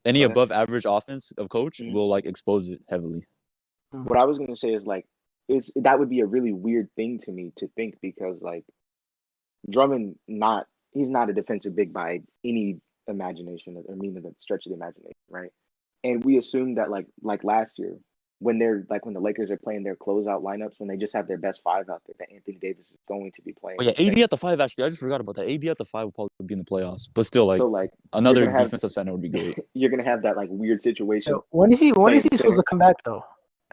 Any above average offense of coach will like expose it heavily. What I was gonna say is like that would be a really weird thing to me to think, because like Drummond he's not a defensive big by any imagination or meaning of the stretch of the imagination, right? And we assume that like last year when when the Lakers are playing their closeout lineups, when they just have their best five out there, that Anthony Davis is going to be playing. Oh, yeah, AD at the 5, actually. I just forgot about that. AD at the 5 will probably be in the playoffs. But still, another defensive center would be great. You're going to have that, weird situation. When is he supposed to come back, though?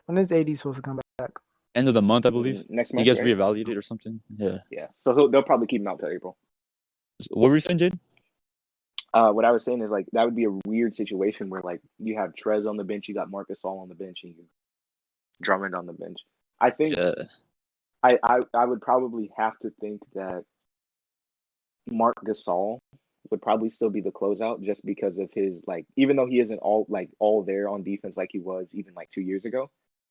When is AD supposed to come back? End of the month, I believe. Next month, he gets reevaluated or something. Yeah. Yeah. So they'll probably keep him out till April. What were you saying, Jade? What I was saying is like that would be a weird situation where like you have Trez on the bench, you got Marcus All on the bench, and you Drummond on the bench. I think Yeah. I would probably have to think that Marc Gasol would probably still be the closeout just because of his like even though he isn't all there on defense like he was even like 2 years ago,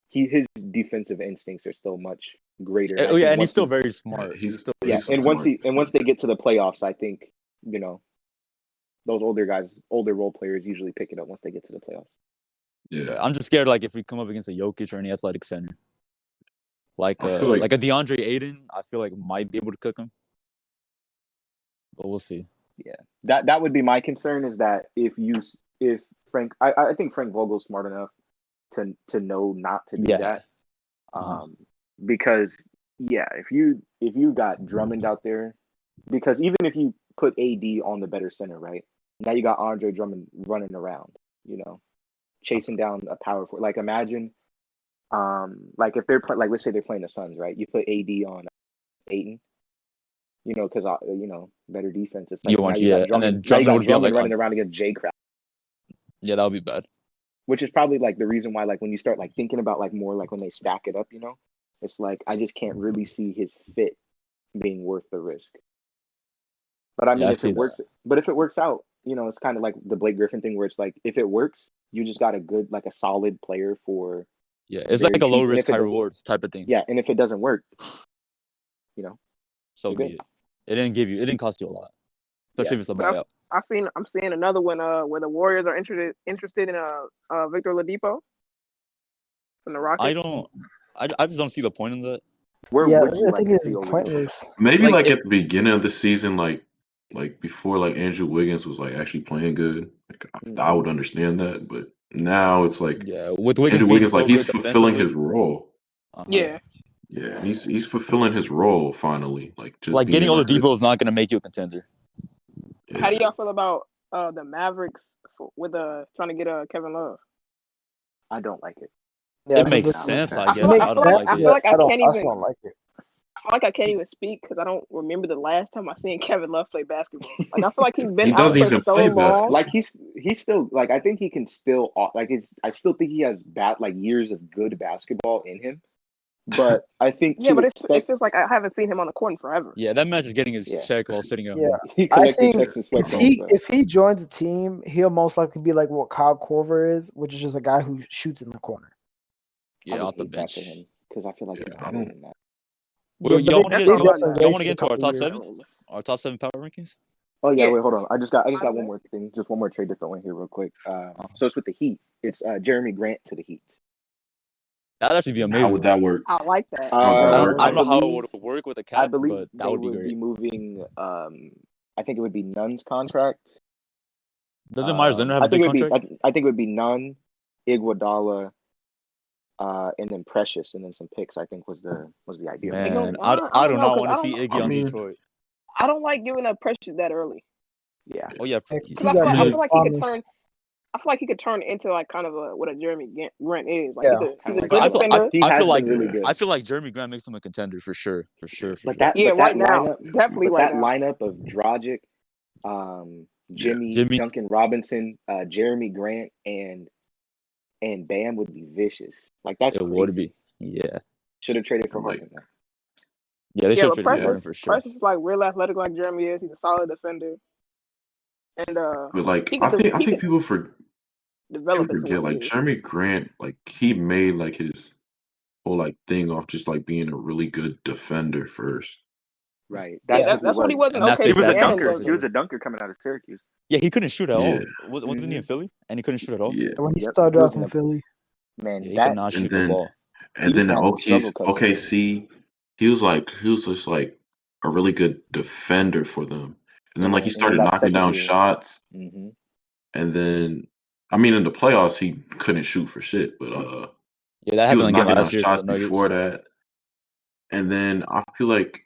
his defensive instincts are still much greater. Oh yeah, and he's still very smart. He's still very smart. And once they get to the playoffs, I think, you know, those older role players usually pick it up once they get to the playoffs. Yeah. I'm just scared like if we come up against a Jokic or any athletic center. Like a DeAndre Ayton, I feel like might be able to cook him. But we'll see. Yeah. That would be my concern is that if Frank I think Frank Vogel's smart enough to know not to do that. Because if you got Drummond out there, because even if you put AD on the better center, right? Now you got Andre Drummond running around, you know, chasing down a power forward. Like imagine like if they're like let's say they're playing the Suns, right? You put AD on Ayton, you know, because you know, better defense. It's like and then Drummond would be like running around against Jay Crowder. Yeah, that would be bad. Which is probably like the reason why, like when you start like thinking about like more like when they stack it up, you know, it's like I just can't really see his fit being worth the risk. But I mean, if it works out, you know, it's kind of like the Blake Griffin thing where it's like if it works, you just got a solid player for. Yeah, it's like a low risk, high reward type of thing. Yeah, and if it doesn't work, you know, so be it. It didn't cost you a lot, especially if it's a buyout. I'm seeing another one where the Warriors are interested in Victor Oladipo from the Rockets. I just don't see the point in that. I think it's pointless. Maybe like at the beginning of the season, like before like Andrew Wiggins was like actually playing good, like, I would understand that, but now it's like with Wiggins, Andrew Wiggins like he's fulfilling his role. Yeah, he's fulfilling his role finally. Like just like getting Oladipo is not going to make you a contender. Yeah. How do y'all feel about the Mavericks with trying to get Kevin Love? I don't like it. Yeah, it makes sense, I guess. I feel like I can't even. don't like it. I feel like I can't even speak because I don't remember the last time I seen Kevin Love play basketball. Like I feel like he's been out for so long. Like he's still like I think he can still like I still think he has years of good basketball in him. But I think but it feels like I haven't seen him on the court in forever. Yeah, that man is getting his check while sitting at home. Yeah, I think if he joins a team, he'll most likely be like what Kyle Korver is, which is just a guy who shoots in the corner. Yeah, off the bench. Because I feel like he's better than that. Well, y'all want to get into our top 7? Our top 7 power rankings? Oh yeah, wait, hold on. I just got one more thing. Just one more trade to throw in here real quick. So it's with the Heat. It's Jeremy Grant to the Heat. That'd actually be amazing. How would that work? I like that. I don't know how it would work with a cap, but that would be great. Be moving. I think it would be Nunn's contract. Doesn't Myers Leonard have a big contract? I think it would be Nunn, Iguodala, and then Precious, and then some picks. I think was the idea. Man, I do not want to see Iggy on Detroit. I don't like giving up Precious that early. Yeah. Oh yeah. I feel like he could turn. I feel like he could turn into like kind of what a Jeremy Grant is. Like he's a good defender. I feel like Jeremy Grant makes him a contender for sure. Right now, definitely that lineup of Dragic, Jimmy, Duncan Robinson, Jeremy Grant, and Bam would be vicious. Like that's it would be. Yeah. Should have traded for Harden. Yeah, they should have traded for Harden for sure. Precious is like real athletic like Jeremy is. He's a solid defender. And but like I think people forget like Jeremy Grant, like he made like his whole like thing off just like being a really good defender first. Right. That's what he was. He was a dunker. He was a dunker coming out of Syracuse. Yeah, he couldn't shoot at all. Wasn't he in Philly? And he couldn't shoot at all. Yeah. When he started off in Philly, man, he could not shoot the ball. And then the OKC, he was just like a really good defender for them. And then like he started knocking down shots. Mm-hmm. And then I mean in the playoffs he couldn't shoot for shit, but that happened like last year shots before that. And then I feel like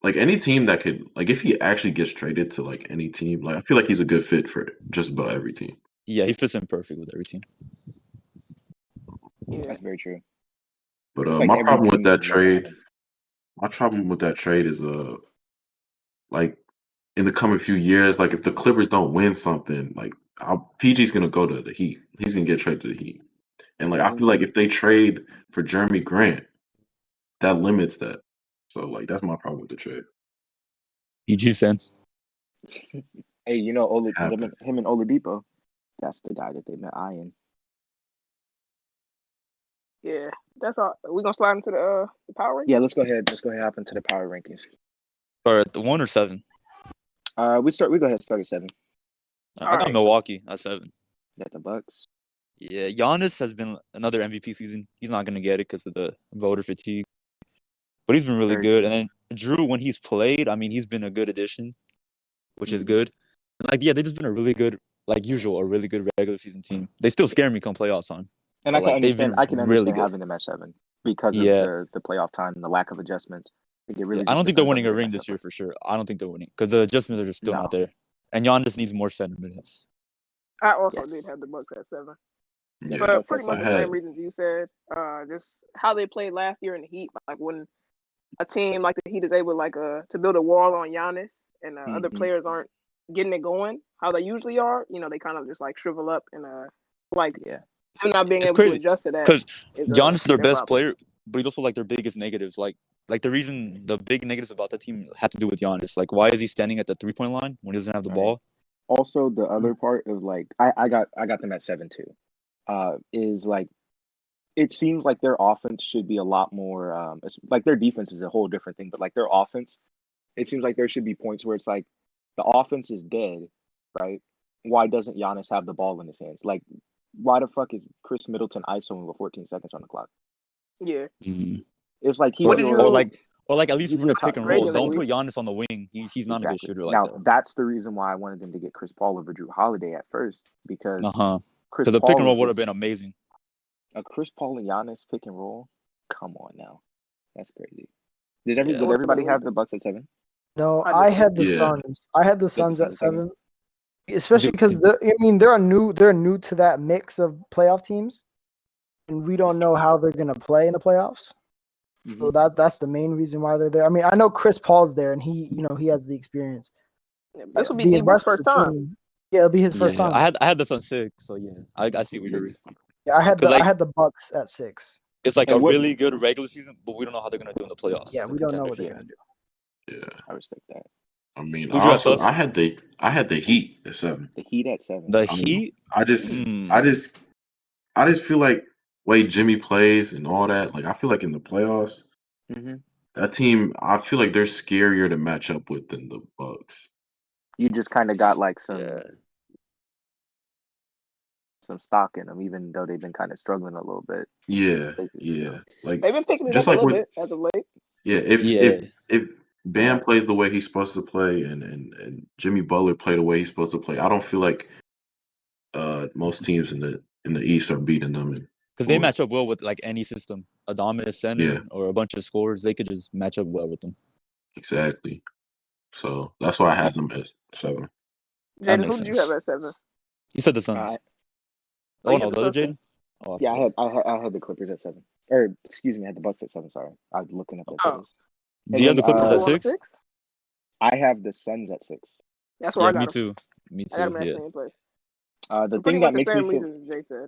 any team that could like if he actually gets traded to like any team, like I feel like he's a good fit for just about every team. Yeah, he fits in perfect with every team. Yeah, that's very true. But my problem with that trade is like in the coming few years, like if the Clippers don't win something, like PG's gonna go to the Heat. He's gonna get traded to the Heat, and like I feel like if they trade for Jeremy Grant, that limits that. So like that's my problem with the trade. PG said. Hey, you know, him Happens. and Oladipo, that's the guy that they've been eyeing. Yeah, that's all. We gonna slide into the power rankings? Yeah, let's go ahead. Hop into the power rankings. Or at the 1 or 7? We go ahead and start at 7. I got Milwaukee at 7. Got the Bucks. Yeah, Giannis has been another MVP season. He's not gonna get it because of the voter fatigue, but he's been really good. And then Drew, when he's played, I mean, he's been a good addition, which is good. And like, yeah, they've just been a really good, like usual, a really good regular season team. They still scare me come playoff time. And I can understand having them at 7 because of the playoff time and the lack of adjustments. I don't think they're winning a ring this year for sure. I don't think they're winning because the adjustments are just still not there. And Giannis needs more center minutes. I also did have the Bucks at 7. Yeah, but pretty much the same reasons you said. Just how they played last year in the Heat. Like when a team like the Heat is able to build a wall on Giannis and other players aren't getting it going how they usually are. You know, they kind of just like shrivel up and them not being able to adjust to that. Because Giannis is their best player, but he's also like their biggest negatives. Like the reason the big negatives about that team have to do with Giannis. Like why is he standing at the 3-point line when he doesn't have the ball? Also, the other part of like I got them at 7 too. Is like it seems like their offense should be a lot more like their defense is a whole different thing, but like their offense, it seems like there should be points where it's like the offense is dead, right? Why doesn't Giannis have the ball in his hands? Like why the fuck is Chris Middleton ISOing with 14 seconds on the clock? Yeah. It's like or like at least run a pick and roll. Don't put Giannis on the wing. He's not a good shooter like that. Now that's the reason why I wanted them to get Chris Paul over Drew Holiday at first because because the pick and roll would have been amazing. A Chris Paul and Giannis pick and roll? Come on now. That's crazy. Did everybody have the Bucks at 7? No, I had the Suns. I had the Suns at 7. Especially because they're new to that mix of playoff teams. And we don't know how they're gonna play in the playoffs. So that's the main reason why they're there. I mean, I know Chris Paul's there and he has the experience. Yeah, this will be Deebo's first time. Yeah, it'll be his first time. I had this on 6, so yeah, I see what you're reasoning. Yeah, I had the Bucks at 6. It's like really good regular season, but we don't know how they're gonna do in the playoffs. Yeah, we don't know what they're gonna do. Yeah, I respect that. I mean, I had the Heat at 7. The Heat at 7. The Heat. I just feel like way Jimmy plays and all that. Like I feel like in the playoffs, that team, I feel like they're scarier to match up with than the Bucks. You just kind of got like some stock in them, even though they've been kind of struggling a little bit. Yeah. Like they've been picking it just up like a little bit as of late. Yeah, if Bam plays the way he's supposed to play and Jimmy Butler play the way he's supposed to play, I don't feel like most teams in the East are beating them. Because they match up well with like any system, a dominant center or a bunch of scorers. They could just match up well with them. Exactly. So that's why I had them at 7. Jaden, who did you have at 7? You said the Suns. The other Jaden? Oh, yeah, I had the Clippers at 7. Or excuse me, I had the Bucks at 7. Sorry, I was looking at the. Do you have the Clippers at 6? I have the Suns at 6. That's where I got me too. Me too. The thing that makes me feel.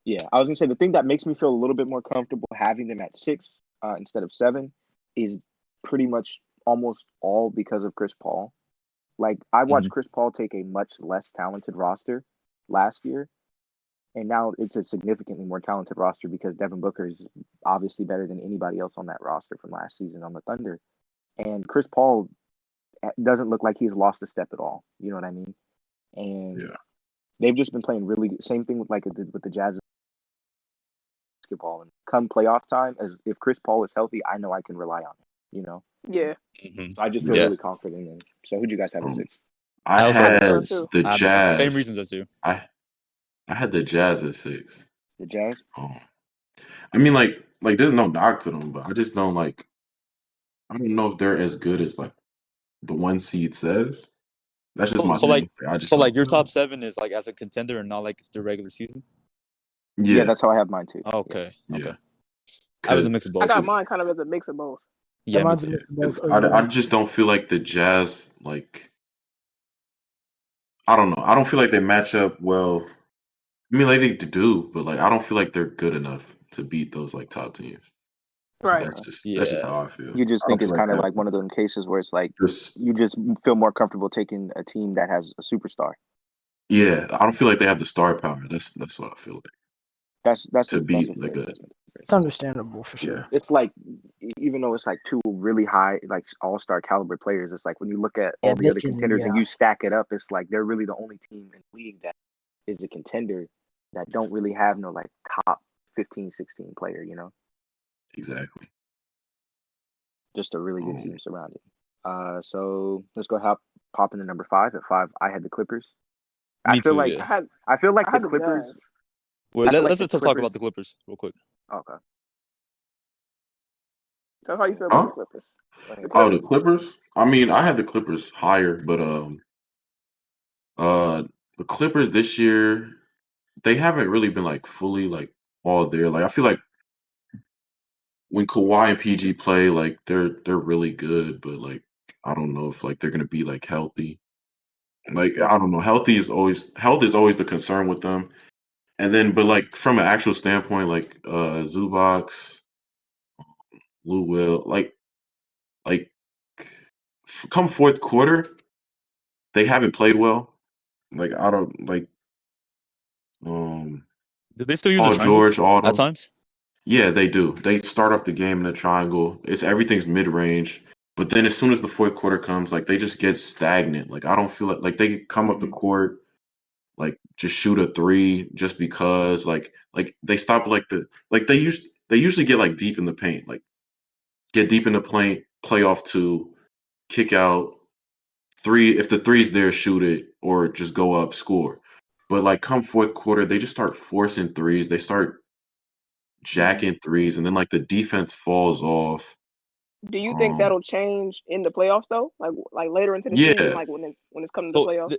Yeah, I was gonna say the thing that makes me feel a little bit more comfortable having them at 6 instead of 7 is pretty much almost all because of Chris Paul. Like I watched Chris Paul take a much less talented roster last year, and now it's a significantly more talented roster because Devin Booker is obviously better than anybody else on that roster from last season on the Thunder, and Chris Paul doesn't look like he's lost a step at all. You know what I mean? And they've just been playing really good. Same thing with the Jazz basketball. And come playoff time, as if Chris Paul is healthy, I know I can rely on him. You know? Yeah. So I just feel really confident in him. So who'd you guys have at 6? I had the Jazz. Same reasons as you. I had the Jazz at 6. The Jazz? Oh. I mean, like there's no knock to them, but I just don't like. I don't know if they're as good as like the 1 seed says. That's just my thing. Like your top 7 is like as a contender and not like it's the regular season. Yeah, that's how I have mine too. Okay. Yeah. Okay. I was a mix of both. I got mine kind of as a mix of both. Yeah, mine's a mix of both. I just don't feel like the Jazz like I don't know. I don't feel like they match up well. I mean, like they do, but like I don't feel like they're good enough to beat those like top teams. Right. That's just how I feel. You just I don't think it's feel kind of that- like one of them cases where it's like just you just feel more comfortable taking a team that has a superstar. yeah. I don't feel like they have the star power. That's what I feel like That's to a beat fair like a assessment. It's understandable for sure. yeah. It's like even though it's like two really high like all-star caliber players, it's like when you look at all the they other can- contenders and yeah. you stack it up, it's like they're really the only team in the league that is a contender that don't really have no like top 15, 16 player, you know? Exactly. Just a really good team surrounding. So let's go pop into number 5. At 5, I had the Clippers. Me I feel too, like yeah. I feel like I the had the Clippers. Jazz. Wait, I feel let's like just talk about the Clippers real quick. Okay. So how you feel about the Clippers? Oh, the Clippers. I mean, I had the Clippers higher, but the Clippers this year they haven't really been like fully like all there. Like I feel like when Kawhi and PG play, like they're really good, but like I don't know if like they're gonna be like healthy. Like I don't know. Health is always the concern with them. And then, but like from an actual standpoint, like Zubox, Lou Will, like come fourth quarter, they haven't played well. Like I don't like Do they still use Paul a triangle George, Otto. at times? Yeah, they do. They start off the game in a triangle. It's everything's mid range. But then as soon as the fourth quarter comes, like they just get stagnant. Like I don't feel like they come up the court, like just shoot a three just because like they stop they usually get like deep in the paint, like get deep in the paint, play off two, kick out three. If the three's there, shoot it or just go up, score. But like come fourth quarter, they just start forcing threes. They start jacking threes, and then like the defense falls off. Do you think that'll change in the playoffs though? Like later into the season, like when it's coming to the playoffs?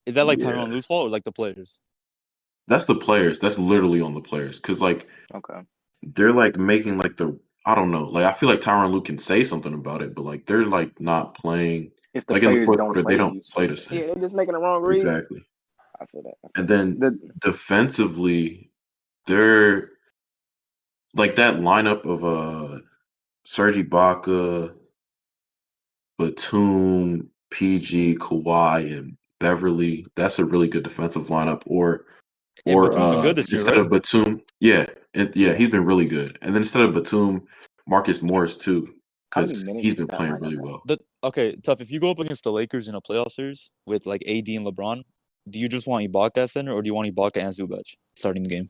Is that like Tyronn Lue's fault or like the players? That's the players. That's literally on the players. Cause like they're like making like I don't know. Like I feel like Tyronn Lue can say something about it, but like they're like not playing. If the like in the players fourth don't quarter, play, they don't play the same. Yeah, they're just making the wrong read. Exactly. I feel that. And then defensively, they're like that lineup of Serge Ibaka, Batum, PG, Kawhi, and Beverly. That's a really good defensive lineup. Or Batum's been good this year, instead right? of Batum, he's been really good. And then instead of Batum, Marcus Morris too, because he's been playing really well. Okay, tough. If you go up against the Lakers in a playoff series with like AD and LeBron, do you just want Ibaka at center or do you want Ibaka and Zubac starting the game?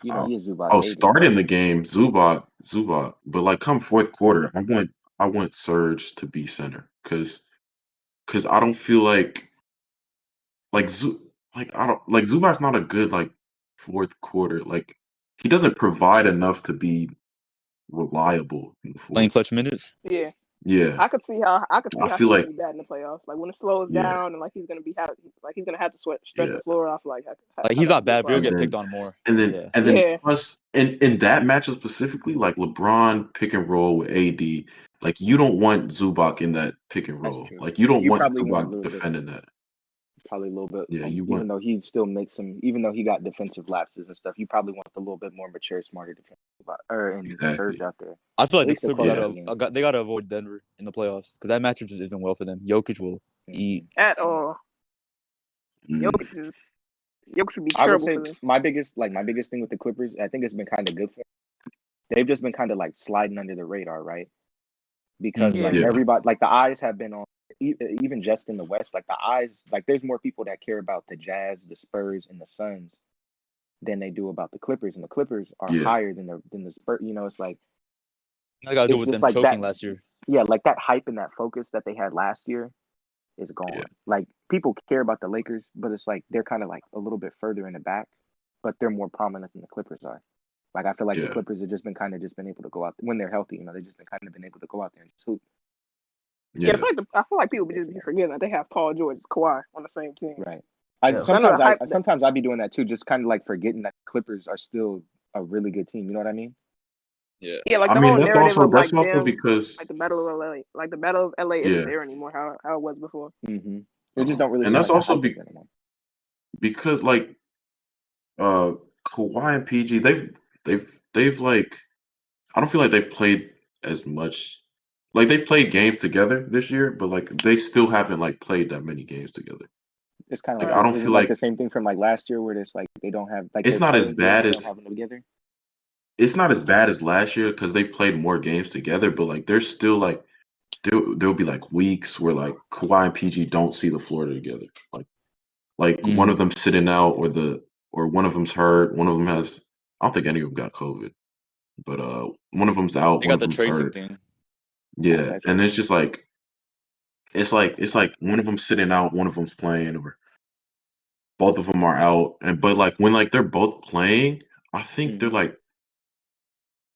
You know, he is Zubac. Oh, starting the game, Zubac. But like come fourth quarter, I want Serge to be center because I don't feel like I don't like Zubac's not a good like fourth quarter. Like he doesn't provide enough to be reliable in the fourth. Playing clutch minutes. Yeah. Yeah. I could see how feel he's like gonna be bad in the playoffs. Like when it slows down and like he's gonna have to stretch the floor. I feel like he's not bad, but he'll get picked on more. And then plus in that matchup specifically, like LeBron pick and roll with AD, like you don't want Zubac in that pick and roll. Like you don't want Zubac defending that. Probably a little bit. Yeah, even though he still makes some, even though he got defensive lapses and stuff, you probably want a little bit more mature, smarter defensive Serge out there. I feel like the Clippers gotta avoid Denver in the playoffs because that matchup just isn't well for them. Jokic will eat at all. Jokic would be terrible. I would say for them. my biggest thing with the Clippers, I think it's been kind of good for them. They've just been kind of like sliding under the radar, right? Because everybody, like the eyes have been on. Even just in the West, like the eyes, like there's more people that care about the Jazz, the Spurs, and the Suns than they do about the Clippers, and the Clippers are higher than the Spurs. You know, it's like I gotta do with them choking last year. Yeah, like that hype and that focus that they had last year is gone. Yeah. Like people care about the Lakers, but it's like they're kind of like a little bit further in the back, but they're more prominent than the Clippers are. Like I feel like the Clippers have just been able to go out when they're healthy. You know, they've just been able to go out there and just hoop. Yeah, I feel like people just be forgetting that they have Paul George and Kawhi on the same team. Right. Sometimes I'd be doing that too, just kind of like forgetting that Clippers are still a really good team. You know what I mean? Yeah. Yeah, like the whole narrative of like them, because like the Battle of LA, isn't there anymore how it was before. Mm-hmm. They just don't really. And seem that's like also the Hypers anymore. because like Kawhi and PG, they've like I don't feel like they've played as much. Like they've played games together this year, but like they still haven't like played that many games together. It's kind of Like like I don't is feel it like like the same thing from like last year where it's like they don't have like it's they're not as playing good, bad but they as don't have them together. it's not as bad as last year because they played more games together. But like there's still like there'll be like weeks where like Kawhi and PG don't see the floor together. Like one of them sitting out or one of them's hurt. One of them has I don't think any of them got COVID, but one of them's out. They One got of the them's tracing hurt. thing. Yeah, and it's just like it's like one of them sitting out, one of them's playing, or both of them are out. And but like when like they're both playing, I think they're like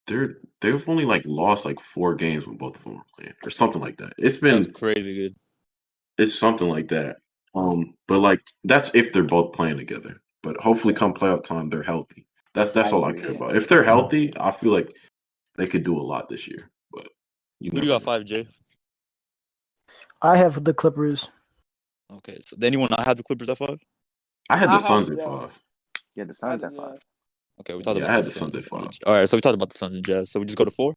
they've only like lost like 4 games when both of them are playing or something like that. That's crazy good. It's something like that. But like that's if they're both playing together. But hopefully, come playoff time, they're healthy. That's all I care about. If they're healthy, I feel like they could do a lot this year. But Who do you got 5J? I have the Clippers. Okay, so anyone not have the Clippers at 5? I had the Suns at 5. Yeah, the Suns at 5. Okay, we talked about I had the the Suns at Suns. 5. All right, so we talked about the Suns and Jazz. So we just go to 4.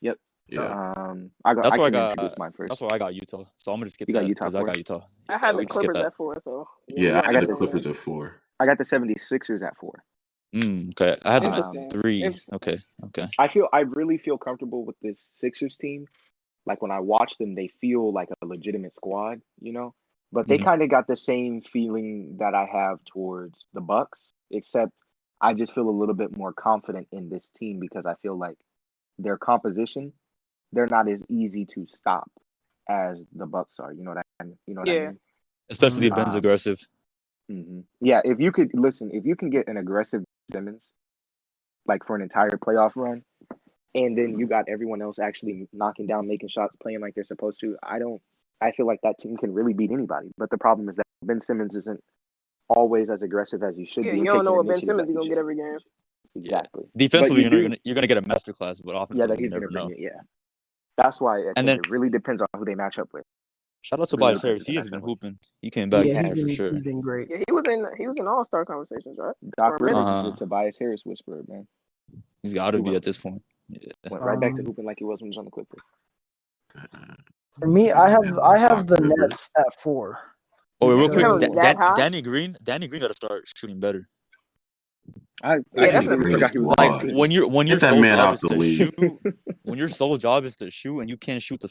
Yep. Yeah. That's where I got. Introduce mine first. That's where I got Utah. So I'm gonna skip You got that Utah because I 4? got Utah. I had the we just skip Clippers that. at 4, so Yeah, I got had the this. Clippers at 4. I got the 76ers at 4. Okay, I had them at Interesting. 3. Okay. I really feel comfortable with this Sixers team. Like when I watch them, they feel like a legitimate squad, you know. But they kind of got the same feeling that I have towards the Bucks, except I just feel a little bit more confident in this team because I feel like their composition, they're not as easy to stop as the Bucks are. You know what I mean? Especially if Ben's aggressive. Yeah, if you can get an aggressive Simmons, like for an entire playoff run, and then you got everyone else actually knocking down, making shots, playing like they're supposed to. I feel like that team can really beat anybody. But the problem is that Ben Simmons isn't always as aggressive as he should be. You don't know what Ben Simmons is gonna get every game. Exactly. Defensively, you're gonna get a masterclass, but offensively, that he's you never gonna know. bring it. Yeah, that's why I think it really depends on who they match up with. Shout out to Tobias Harris. He has been hooping. He came back this year for sure. He's been great. Yeah, he was in All-Star conversations, right? Doc Rivers is the Tobias Harris whisperer, man. He's got to be at this point. Yeah. Went right back to hooping like he was when he was on the Clippers. For me, I have the Nets at 4. Oh, real quick, Danny Green got to start shooting better. I forgot he was like when your sole job is to shoot. When your sole job is to shoot and you can't shoot to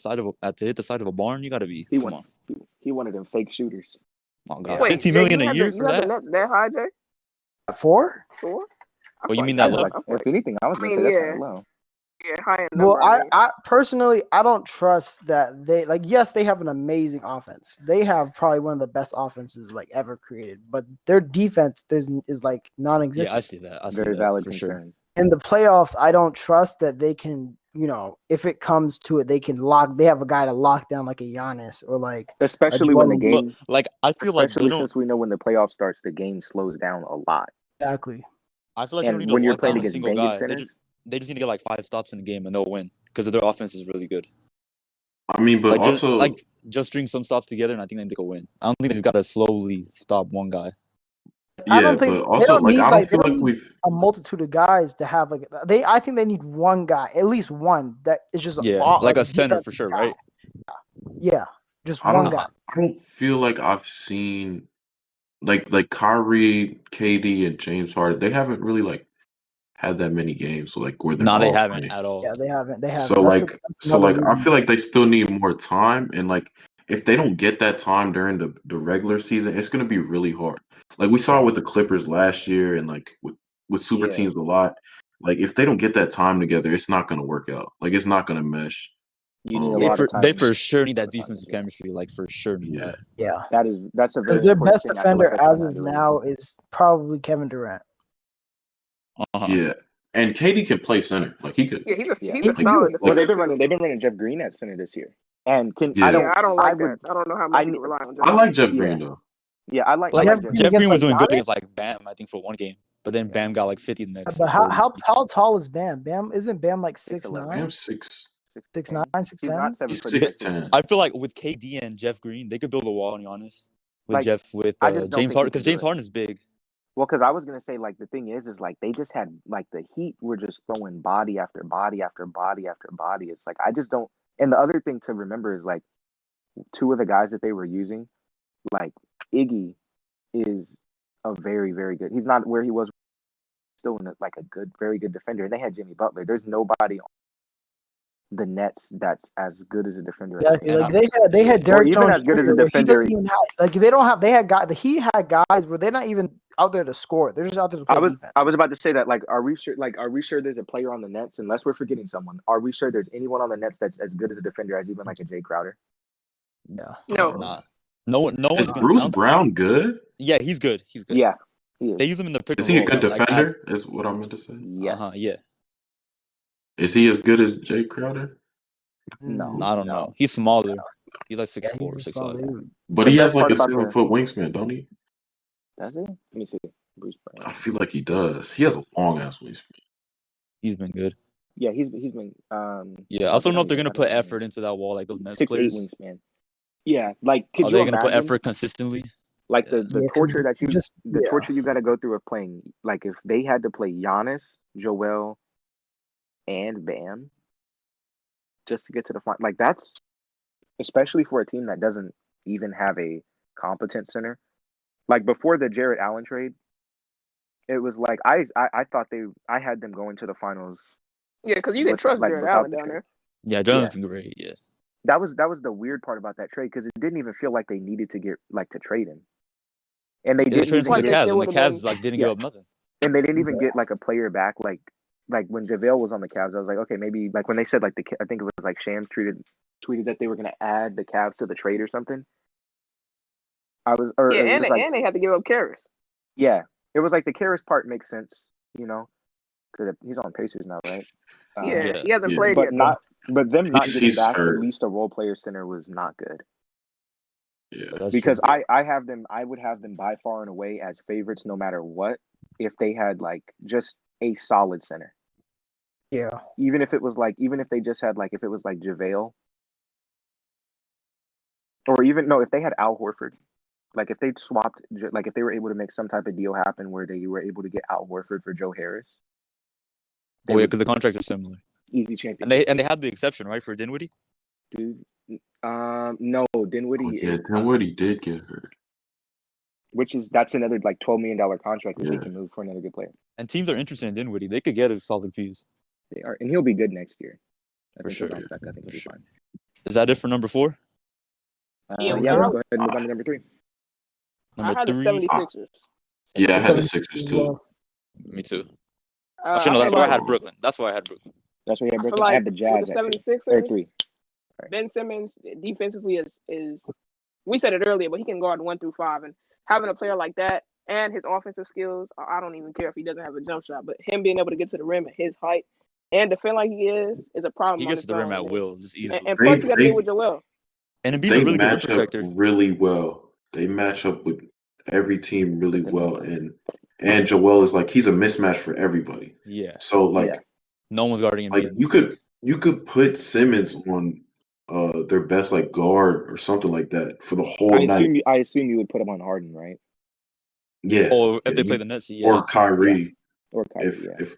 hit the side of a barn, you got to be. Come on. He one of them fake shooters. Oh God, wait, $50 million a year for that? The Nets that high, Jay? At 4? 4? Oh, you mean that low? If anything, I was gonna say that's kind of low. Yeah, high end. Well, I personally, I don't trust that they yes, they have an amazing offense. They have probably one of the best offenses like ever created, but their defense is like non-existent. Yeah, I see that. Very valid for concern. sure. In the playoffs, I don't trust that they can, if it comes to it, they have a guy to lock down like a Giannis or like especially when the game I feel like since we know when the playoff starts, the game slows down a lot. Exactly. I feel like and they don't when need to you're lock playing down a against single banged guy. centers, They just need to get like 5 stops in the game and they'll win because their offense is really good. I mean, but like, also just string some stops together and I think they will win. I don't think they just got to slowly stop one guy. I don't think but also like I don't feel like we've a multitude of guys to have like I think they need one guy, at least one that is just like a center for sure, guy. right? Yeah, just one guy. I don't feel like I've seen like Kyrie, KD, and James Harden. They haven't really like had that many games like where they're they haven't at all. Yeah, they haven't. So I feel like they still need more time, and like if they don't get that time during the regular season, it's going to be really hard. Like we saw with the Clippers last year, and like with super teams a lot. Like if they don't get that time together, it's not going to work out. Like it's not going to mesh. You need a lot of time. They for sure need that defensive chemistry. Like for sure need that. Yeah, that's a very because their best thing defender as of now is probably Kevin Durant. Yeah, and KD can play center. Like he could. Yeah, he's a solid. Well, they've been running Jeff Green at center this year, and I don't like that. I don't know how much you rely on Jeff. I like Jeff Green though. Yeah, I like Jeff Green was doing good against like Bam, I think for one game, but then Bam got like 50 the next. But how tall is Bam? Bam isn't Bam like 6'9"? Bam 6'9", 6'10". He's 6'10". I feel like with KD and Jeff Green, they could build a wall on Giannis. Like, Jeff with I just don't James think Harden he because can do James it. Harden is big. Well, because I was gonna say, like, the thing is like they just had like the Heat were just throwing body after body after body after body. It's like I just don't. And the other thing to remember is like two of the guys that they were using, like Iggy, is a very very good. He's not where he was, still in like a good, very good defender. And they had Jimmy Butler. There's nobody on the Nets that's as good as a defender. Yeah, like they had Derrick even Jones as good as a Jr., where he defender. doesn't even have like they don't have. They had guys. The Heat had guys where they're not even out there to score. They're just out there to play defense. I was about to say that. Like, are we sure? Like, are we sure there's a player on the Nets? Unless we're forgetting someone, are we sure there's anyone on the Nets that's as good as a defender as even like a Jay Crowder? Yeah. No. Nah. No one's Is gonna. Bruce Brown good? Yeah, he's good. He's good. Yeah, he is. They use him in the pick Is and he a roll. good like, defender? Is what I meant to say. Yes. Yeah. Is he as good as Jay Crowder? No. I don't know. He's smaller. He's like 6'4", 6'5". But The he has best like part a about 7-foot wingspan, don't he? Does he? Let me see. Bruce Brown. I feel like he does. He has a long ass wingspan. He's been good. Yeah, he's been. Yeah, I also don't know if they're gonna put effort into that wall like those Nets 6'8" players. wingspan. Yeah, like could Are you they gonna put imagine, effort consistently? like the Yeah, 'cause torture that you just- the yeah. torture you got to go through of playing, like if they had to play Giannis, Joel, and Bam just to get to the final, like that's especially for a team that doesn't even have a competent center. Like before the Jarrett Allen trade, it was like I thought I had them going to the finals. Yeah, because you can trust Jared without Allen the down trade. there. Yeah, Jordan's been great. Yes. That was the weird part about that trade because it didn't even feel like they needed to get like to trade him, and they Yeah, they didn't traded him even to the get, Cavs, and the would've Cavs been- like didn't Yeah. give up nothing. and they didn't even get like a player back. Like when JaVale was on the Cavs, I was like, okay, maybe like when they said like I think it was like Shams tweeted that they were going to add the Cavs to the trade or something. I was, or Yeah, it and was like, and they had to give up Karras. yeah, it was like the Karras part makes sense, because he's on Pacers now, right? Yeah, he hasn't Yeah. played But yet. them not getting He's back hurt. at least a role player center was not good. Yeah. That's Because true. I would have them by far and away as favorites no matter what if they had like just a solid center. Yeah. Even if they just had like if it was like JaVale, or even no, if they had Al Horford, like if they swapped, like if they were able to make some type of deal happen where they were able to get Al Horford for Joe Harris. Oh yeah, because the contracts are similar, Easy champion. and they had the exception right for Dinwiddie. Dude, no, Dinwiddie. Oh, yeah, Dinwiddie did get hurt. That's another like $12 million contract that they Yeah. can move for another good player. And teams are interested in Dinwiddie. They could get a solid piece. They are, and he'll be good next year. I For think he'll sure. bounce back. I think he'll be Sure. fine. Is that it for number 4? Yeah, Let's go ahead and move on to number 3. Number I had the 3. 76ers. Yeah, I had the 76ers Sixers as too. well. Me too. I Actually, no, feel that's why I like- had Brooklyn. That's why I had Brooklyn. That's what he had. I feel Brooklyn. I like had the Jazz with the at 2 or 76ers, 3. Ben Simmons defensively is we said it earlier, but he can guard 1 through 5, and having a player like that and his offensive skills, I don't even care if he doesn't have a jump shot, but him being able to get to the rim at his height and defend like he is a problem. He on gets its to the rim own. at will, just easily. And plus, you got to deal with Joel. And Embiid's They a really good rim match up protector. really well. They match up with every team really well, and Joel is like he's a mismatch for everybody. Yeah. So like No one's guarding like Embiid. you could put Simmons on their best like guard or something like that for the whole night. I assume you would put him on Harden, right? Yeah. Or if they Yeah, play the Nets, yeah. or Kyrie, Or Kyrie, if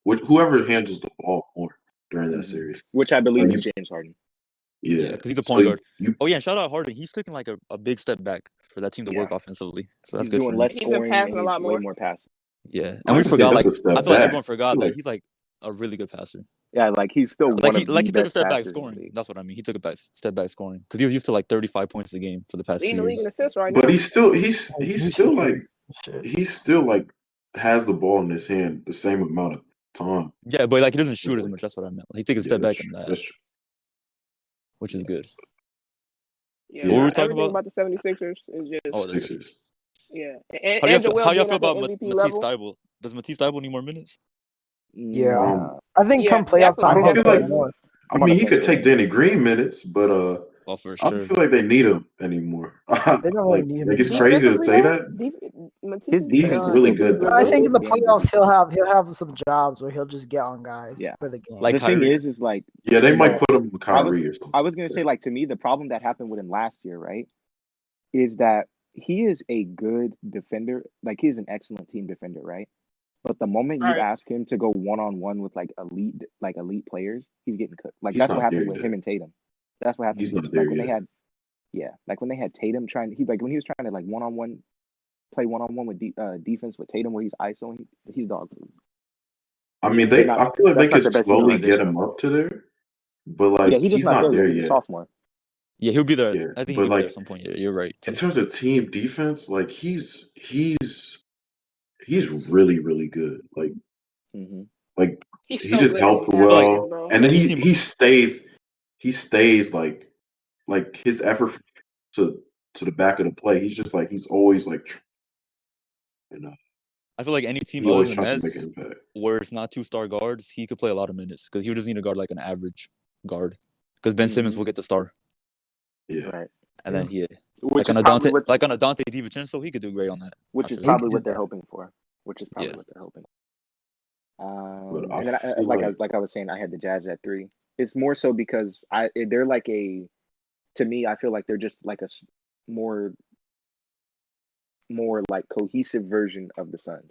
whoever handles the ball more during that series. which I believe Like, is James Harden. Yeah, because he's a point guard. You, Oh yeah, and shout out Harden. He's taking like a big step back for that team to work offensively. So that's He's good doing for him. less He's been scoring passing and a he's lot way more. more passing. Yeah, I and we think forgot that's like a step I feel like back. everyone forgot I feel that like- he's like a really good passer. Yeah, like he's still Like one he of the took a best step back passers in the scoring. league. That's what I mean. He took a step back scoring because he was used to like 35 points a game for the past 2 Leading the league in years. assists right now. but he's still like Shit. he still like has the ball in his hand the same amount of time. Yeah, but like he doesn't shoot as like- much. That's what I meant. He takes a Yeah, step back that's in true. that, That's true. which is good. Yeah, What were we talking everything about? about the 76ers is just Oh, the Sixers. yeah. How do Joel y'all being feel at the about MVP Matisse level. Thybulle? Does Matisse Thybulle need more minutes? Yeah. Nah. I think Yeah, come playoff definitely. time, I don't he'll feel play like- more. I mean, he could take Danny Green minutes, but Oh, for I don't sure. feel like they need him anymore. They don't really need him Like it's anymore. crazy to say that. His He's defense is really still good. I think in the Damn good playoffs defense. he'll have some jobs where he'll just get on guys Yeah. for the game. Like the thing Kyrie. is like Yeah, they you might know, put him with Kyrie or something. I was gonna say like to me the problem that happened with him last year, right, is that he is a good defender. Like he's an excellent team defender, right? But the moment you Right. ask him to go one-on-one with like elite players, he's getting cooked. Like He's that's what not happened there with yet. him and Tatum. That's what happened. He's with not like there when they yet. had, like when they had Tatum when he was trying to like play one-on-one with defense with Tatum where he's ISO, he's dog food. I mean, They're not- I feel like they that's not could their best slowly get utilization him of him. up to there, but Yeah, like he's just he's not not there there yet. He's a yet. sophomore. Yeah, he'll be there. Yeah, I think but he'll be there like at some point. Yeah, you're right. in terms of team defense, like he's really really good. Like Mm-hmm. He's he so just good helped in half well, season, bro. and then Any he stays like his effort to the back of the play. He's just like he's always like I feel like any team he other always than tries to make Nets an impact. where it's not 2-star guards, he could play a lot of minutes because he'll just need to guard like an average guard because Ben Simmons will get the star, Yeah, Right. and then Which like on is a probably Dante DiVincenzo, he could do great on that. which is feel. probably He could what do they're that. hoping for. but I And then feel like I was saying, I had the Jazz at 3. It's more so because they're like to me, I feel like they're just like a more like cohesive version of the Suns.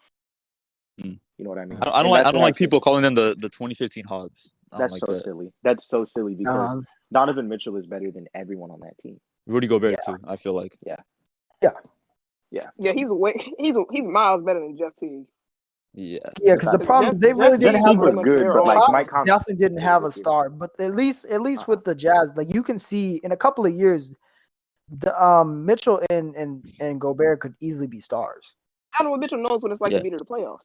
Mm. You know what I mean? I don't like people calling them the 2015 Hogs. That's so silly. That's so silly because Donovan Mitchell is better than everyone on that team. Rudy Gobert too. I feel like. Yeah. He's miles better than Jeff Teague. Yeah. Yeah, because the problem is they really didn't have was good, but like Mike Conley definitely didn't have a star. But at least with the Jazz, like you can see in a couple of years, the Mitchell and Gobert could easily be stars. Donovan Mitchell knows what it's like to be to the playoffs.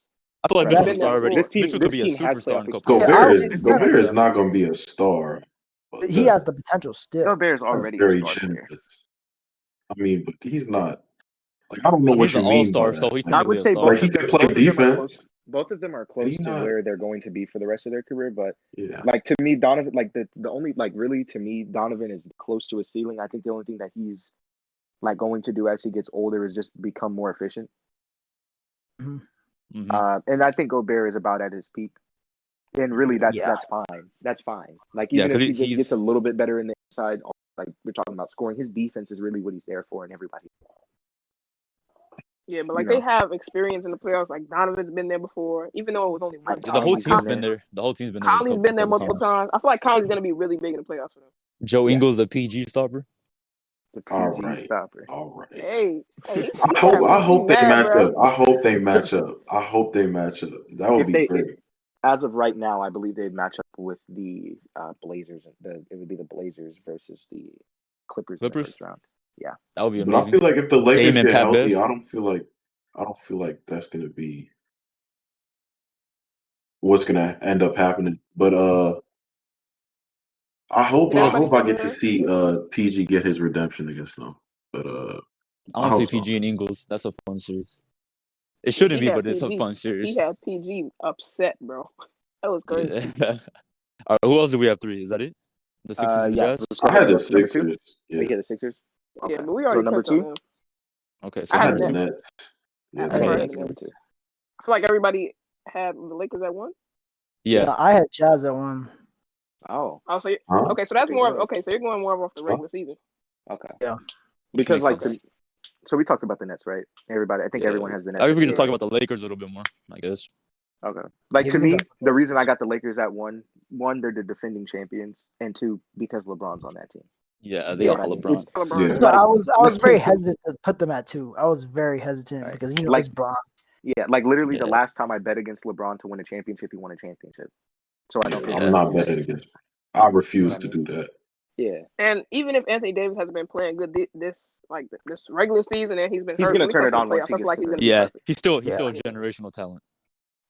I feel like Right. Mitchell's a star already. Mitchell could be a superstar in a couple Gobert years. Gobert is not going to be a star. He has the potential still. Gobert's already very a star player. generous. I mean, but he's not. Like I don't know what He's you an mean all-star, by so that. he's I would say like he can play defense. Both of them are close to where they're going to be for the rest of their career, but yeah, like to me, Donovan, like the only like really to me, Donovan is close to a ceiling. I think the only thing that he's like going to do as he gets older is just become more efficient. Mm-hmm. And I think Gobert is about at his peak, and really that's fine. That's fine. Like even if he just gets a little bit better in the inside, like we're talking about scoring, his defense is really what he's there for, and everybody. Yeah, but like they have experience in the playoffs. Like Donovan's been there before, even though it was only one time. The whole team's been there. Conley's been there multiple times. I feel like Conley's gonna be really big in the playoffs for them. Joe Ingles, the PG stopper. The PG stopper. All right. Hey, I hope they match up. I hope they match up. That would be great. As of right now, I believe they'd match up with the Blazers. It would be the Blazers versus the Clippers in the first round. Yeah, that would be amazing. But I feel like if the Lakers get healthy, I don't feel like that's gonna be what's gonna end up happening. But I hope I get to see PG get his redemption against them. But I want to see PG and Ingles. That's a fun series. It shouldn't be, but it's a fun series. He had PG upset, bro. That was crazy. Yeah. All right, who else do we have 3? Is that it? The Sixers and the Jazz? I had the Sixers. Yeah, the Sixers. Okay. Yeah, but we already number 2. Okay, so I had the Nets. Number 2. I feel like everybody had the Lakers at 1. Yeah, I had Jazz at 1. Oh, so okay, so that's more. Okay, so you're going more off the regular season. Okay. Yeah. Because like so we talked about the Nets, right? Everybody, I think everyone has the Nets. I was going to talk about the Lakers a little bit more, I guess. Okay. Like to me, the reason I got the Lakers at 1, they're the defending champions, and 2, because LeBron's on that team. Yeah, they got LeBron. So I was very hesitant to put them at 2. I was very hesitant because it's Bron. Yeah, like literally the last time I bet against LeBron to win a championship, he won a championship. So I don't. I'm not betting against. I refuse to do that. Yeah. And even if Anthony Davis has been playing good this regular season and he's hurt, gonna turn it on once he gets to the he's still a generational talent.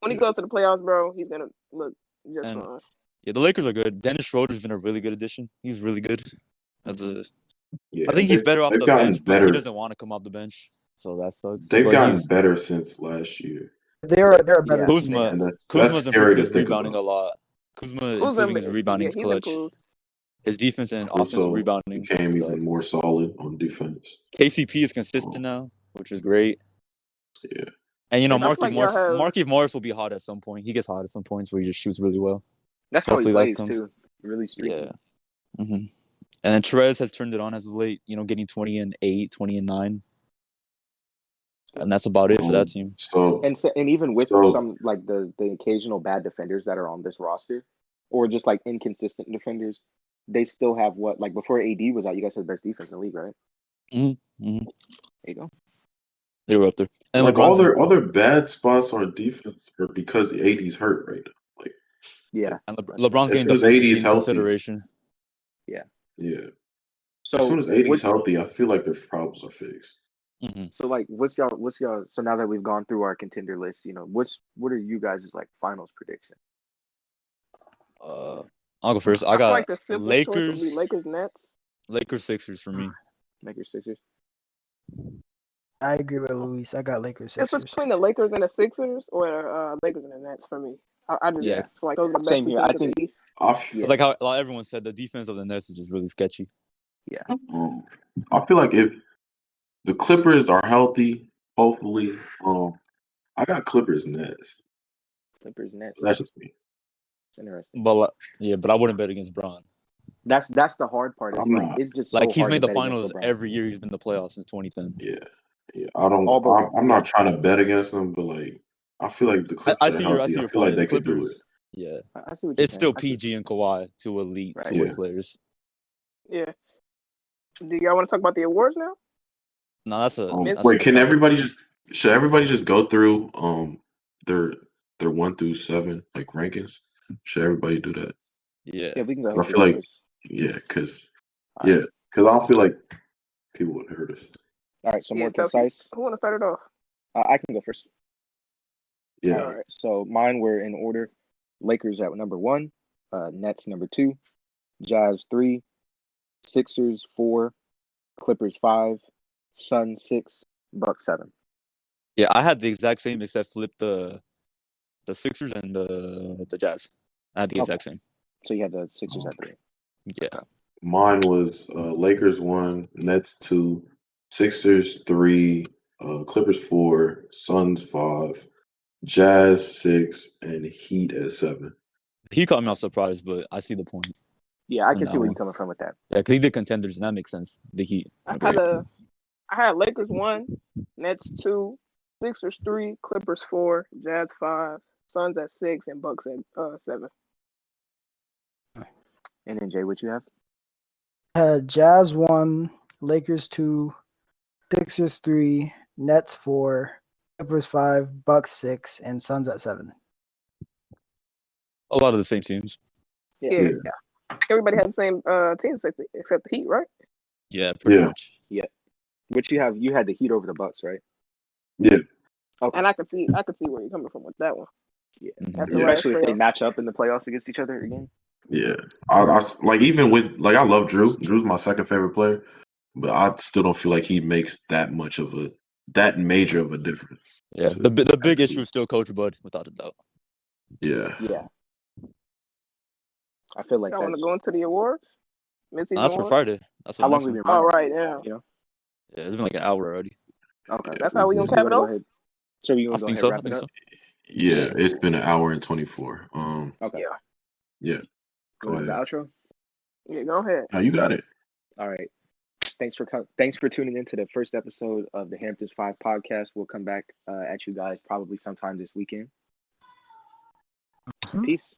When he goes to the playoffs, bro, he's gonna look just fine. Yeah, the Lakers are good. Dennis Schroeder's been a really good addition. He's really good. I think he's better off the bench, but he doesn't want to come off the bench, so that sucks. They've gotten better since last year. They're a better team. Kuzma's improving his rebounding a lot. Kuzma improving his rebounding is clutch. His defense and offensive rebounding became even more solid on defense. KCP is consistent now, which is great. Yeah. And Markieff Morris will be hot at some point. He gets hot at some points where he just shoots really well. That's how he plays too. Really streaky. Yeah. Mm-hmm. And then Trez has turned it on as of late. Getting 20 and 8, 20 and 9. and that's about it for that team. And even with some like the occasional bad defenders that are on this roster, or just like inconsistent defenders, they still have what, like before AD was out, you guys had the best defense in the league, right? Mm-hmm. There you go. They were up there. And like all their bad spots on defense are because AD's hurt right now. Like, yeah, and LeBron's getting defensive team consideration. Yeah. So as soon as AD's healthy, I feel like their problems are fixed. Mm-hmm. So like, what's y'all? So now that we've gone through our contender list, what are you guys' like finals prediction? I'll go first. I got like the Lakers, Nets, Lakers, Sixers for me. Lakers, Sixers. I agree with Luis. I got Lakers, Sixers. It's between the Lakers and the Sixers, or Lakers and the Nets for me. I just feel like those are the best same here. I think like how everyone said, the defense of the Nets is just really sketchy. Yeah. I feel like if the Clippers are healthy, hopefully, I got Clippers Nets. Clippers Nets. That's just me. It's interesting. But I wouldn't bet against Bron. That's the hard part. It's just like so he's hard made to the bet finals every year. He's been in the playoffs since 2010. Yeah. I'm not trying to bet against them, but like I feel like the Clippers are healthy. I feel like they could do it. Yeah, I see what it's still PG and Kawhi, two elite players. Yeah. Do y'all want to talk about the awards now? No, that's a. Wait, should everybody just go through their 1 through 7 like rankings? Should everybody do that? Yeah, we can go. I feel like because I don't feel like people would hurt us. All right, so more concise. Who want to start it off? I can go first. Yeah. All right, so mine were in order: Lakers at number 1, Nets number 2, Jazz 3, Sixers 4, Clippers 5, Suns 6, Bucks 7. Yeah, I had the exact same, except flip the Sixers and the Jazz. I had the exact same. So you had the Sixers at 3. Yeah. Okay. Mine was Lakers 1, Nets 2, Sixers 3, Clippers 4, Suns 5, Jazz 6, and Heat at 7. He caught me off surprise, but I see the point. Yeah, I can see where you're coming from with that. Yeah, because he did contenders, and that makes sense. The Heat. I had Lakers 1, Nets 2, Sixers 3, Clippers 4, Jazz 5, Suns at 6, and Bucks at 7. And then Jay, what you have? I had Jazz 1, Lakers 2, Sixers 3, Nets 4, Clippers 5, Bucks 6, and Suns at 7. A lot of the same teams. Yeah. Everybody had the same teams except the Heat, right? Yeah, pretty much. Yeah. Which you have? You had the Heat over the Bucks, right? Yeah. Okay. And I could see where you're coming from with that one. Yeah. Especially if they match up in the playoffs against each other again. Yeah. I like, even with like, I love Drew. Drew's my second favorite player, but I still don't feel like he makes that major of a difference. Yeah. The big issue is still Coach Bud, without a doubt. Yeah. I feel like I want to go into the awards. That's for Friday. That's how long we've been running. Right, yeah. You know? Yeah, it's been like an hour already. Okay. That's how we gonna cap it off? So you gonna go ahead and wrap it up? Yeah, it's been an hour and 24. Okay. Yeah. Go ahead. The outro? Yeah, go ahead. Oh, you got it. All right. Thanks for tuning in to the first episode of the Hamptons 5 podcast. We'll come back at you guys probably sometime this weekend. Peace.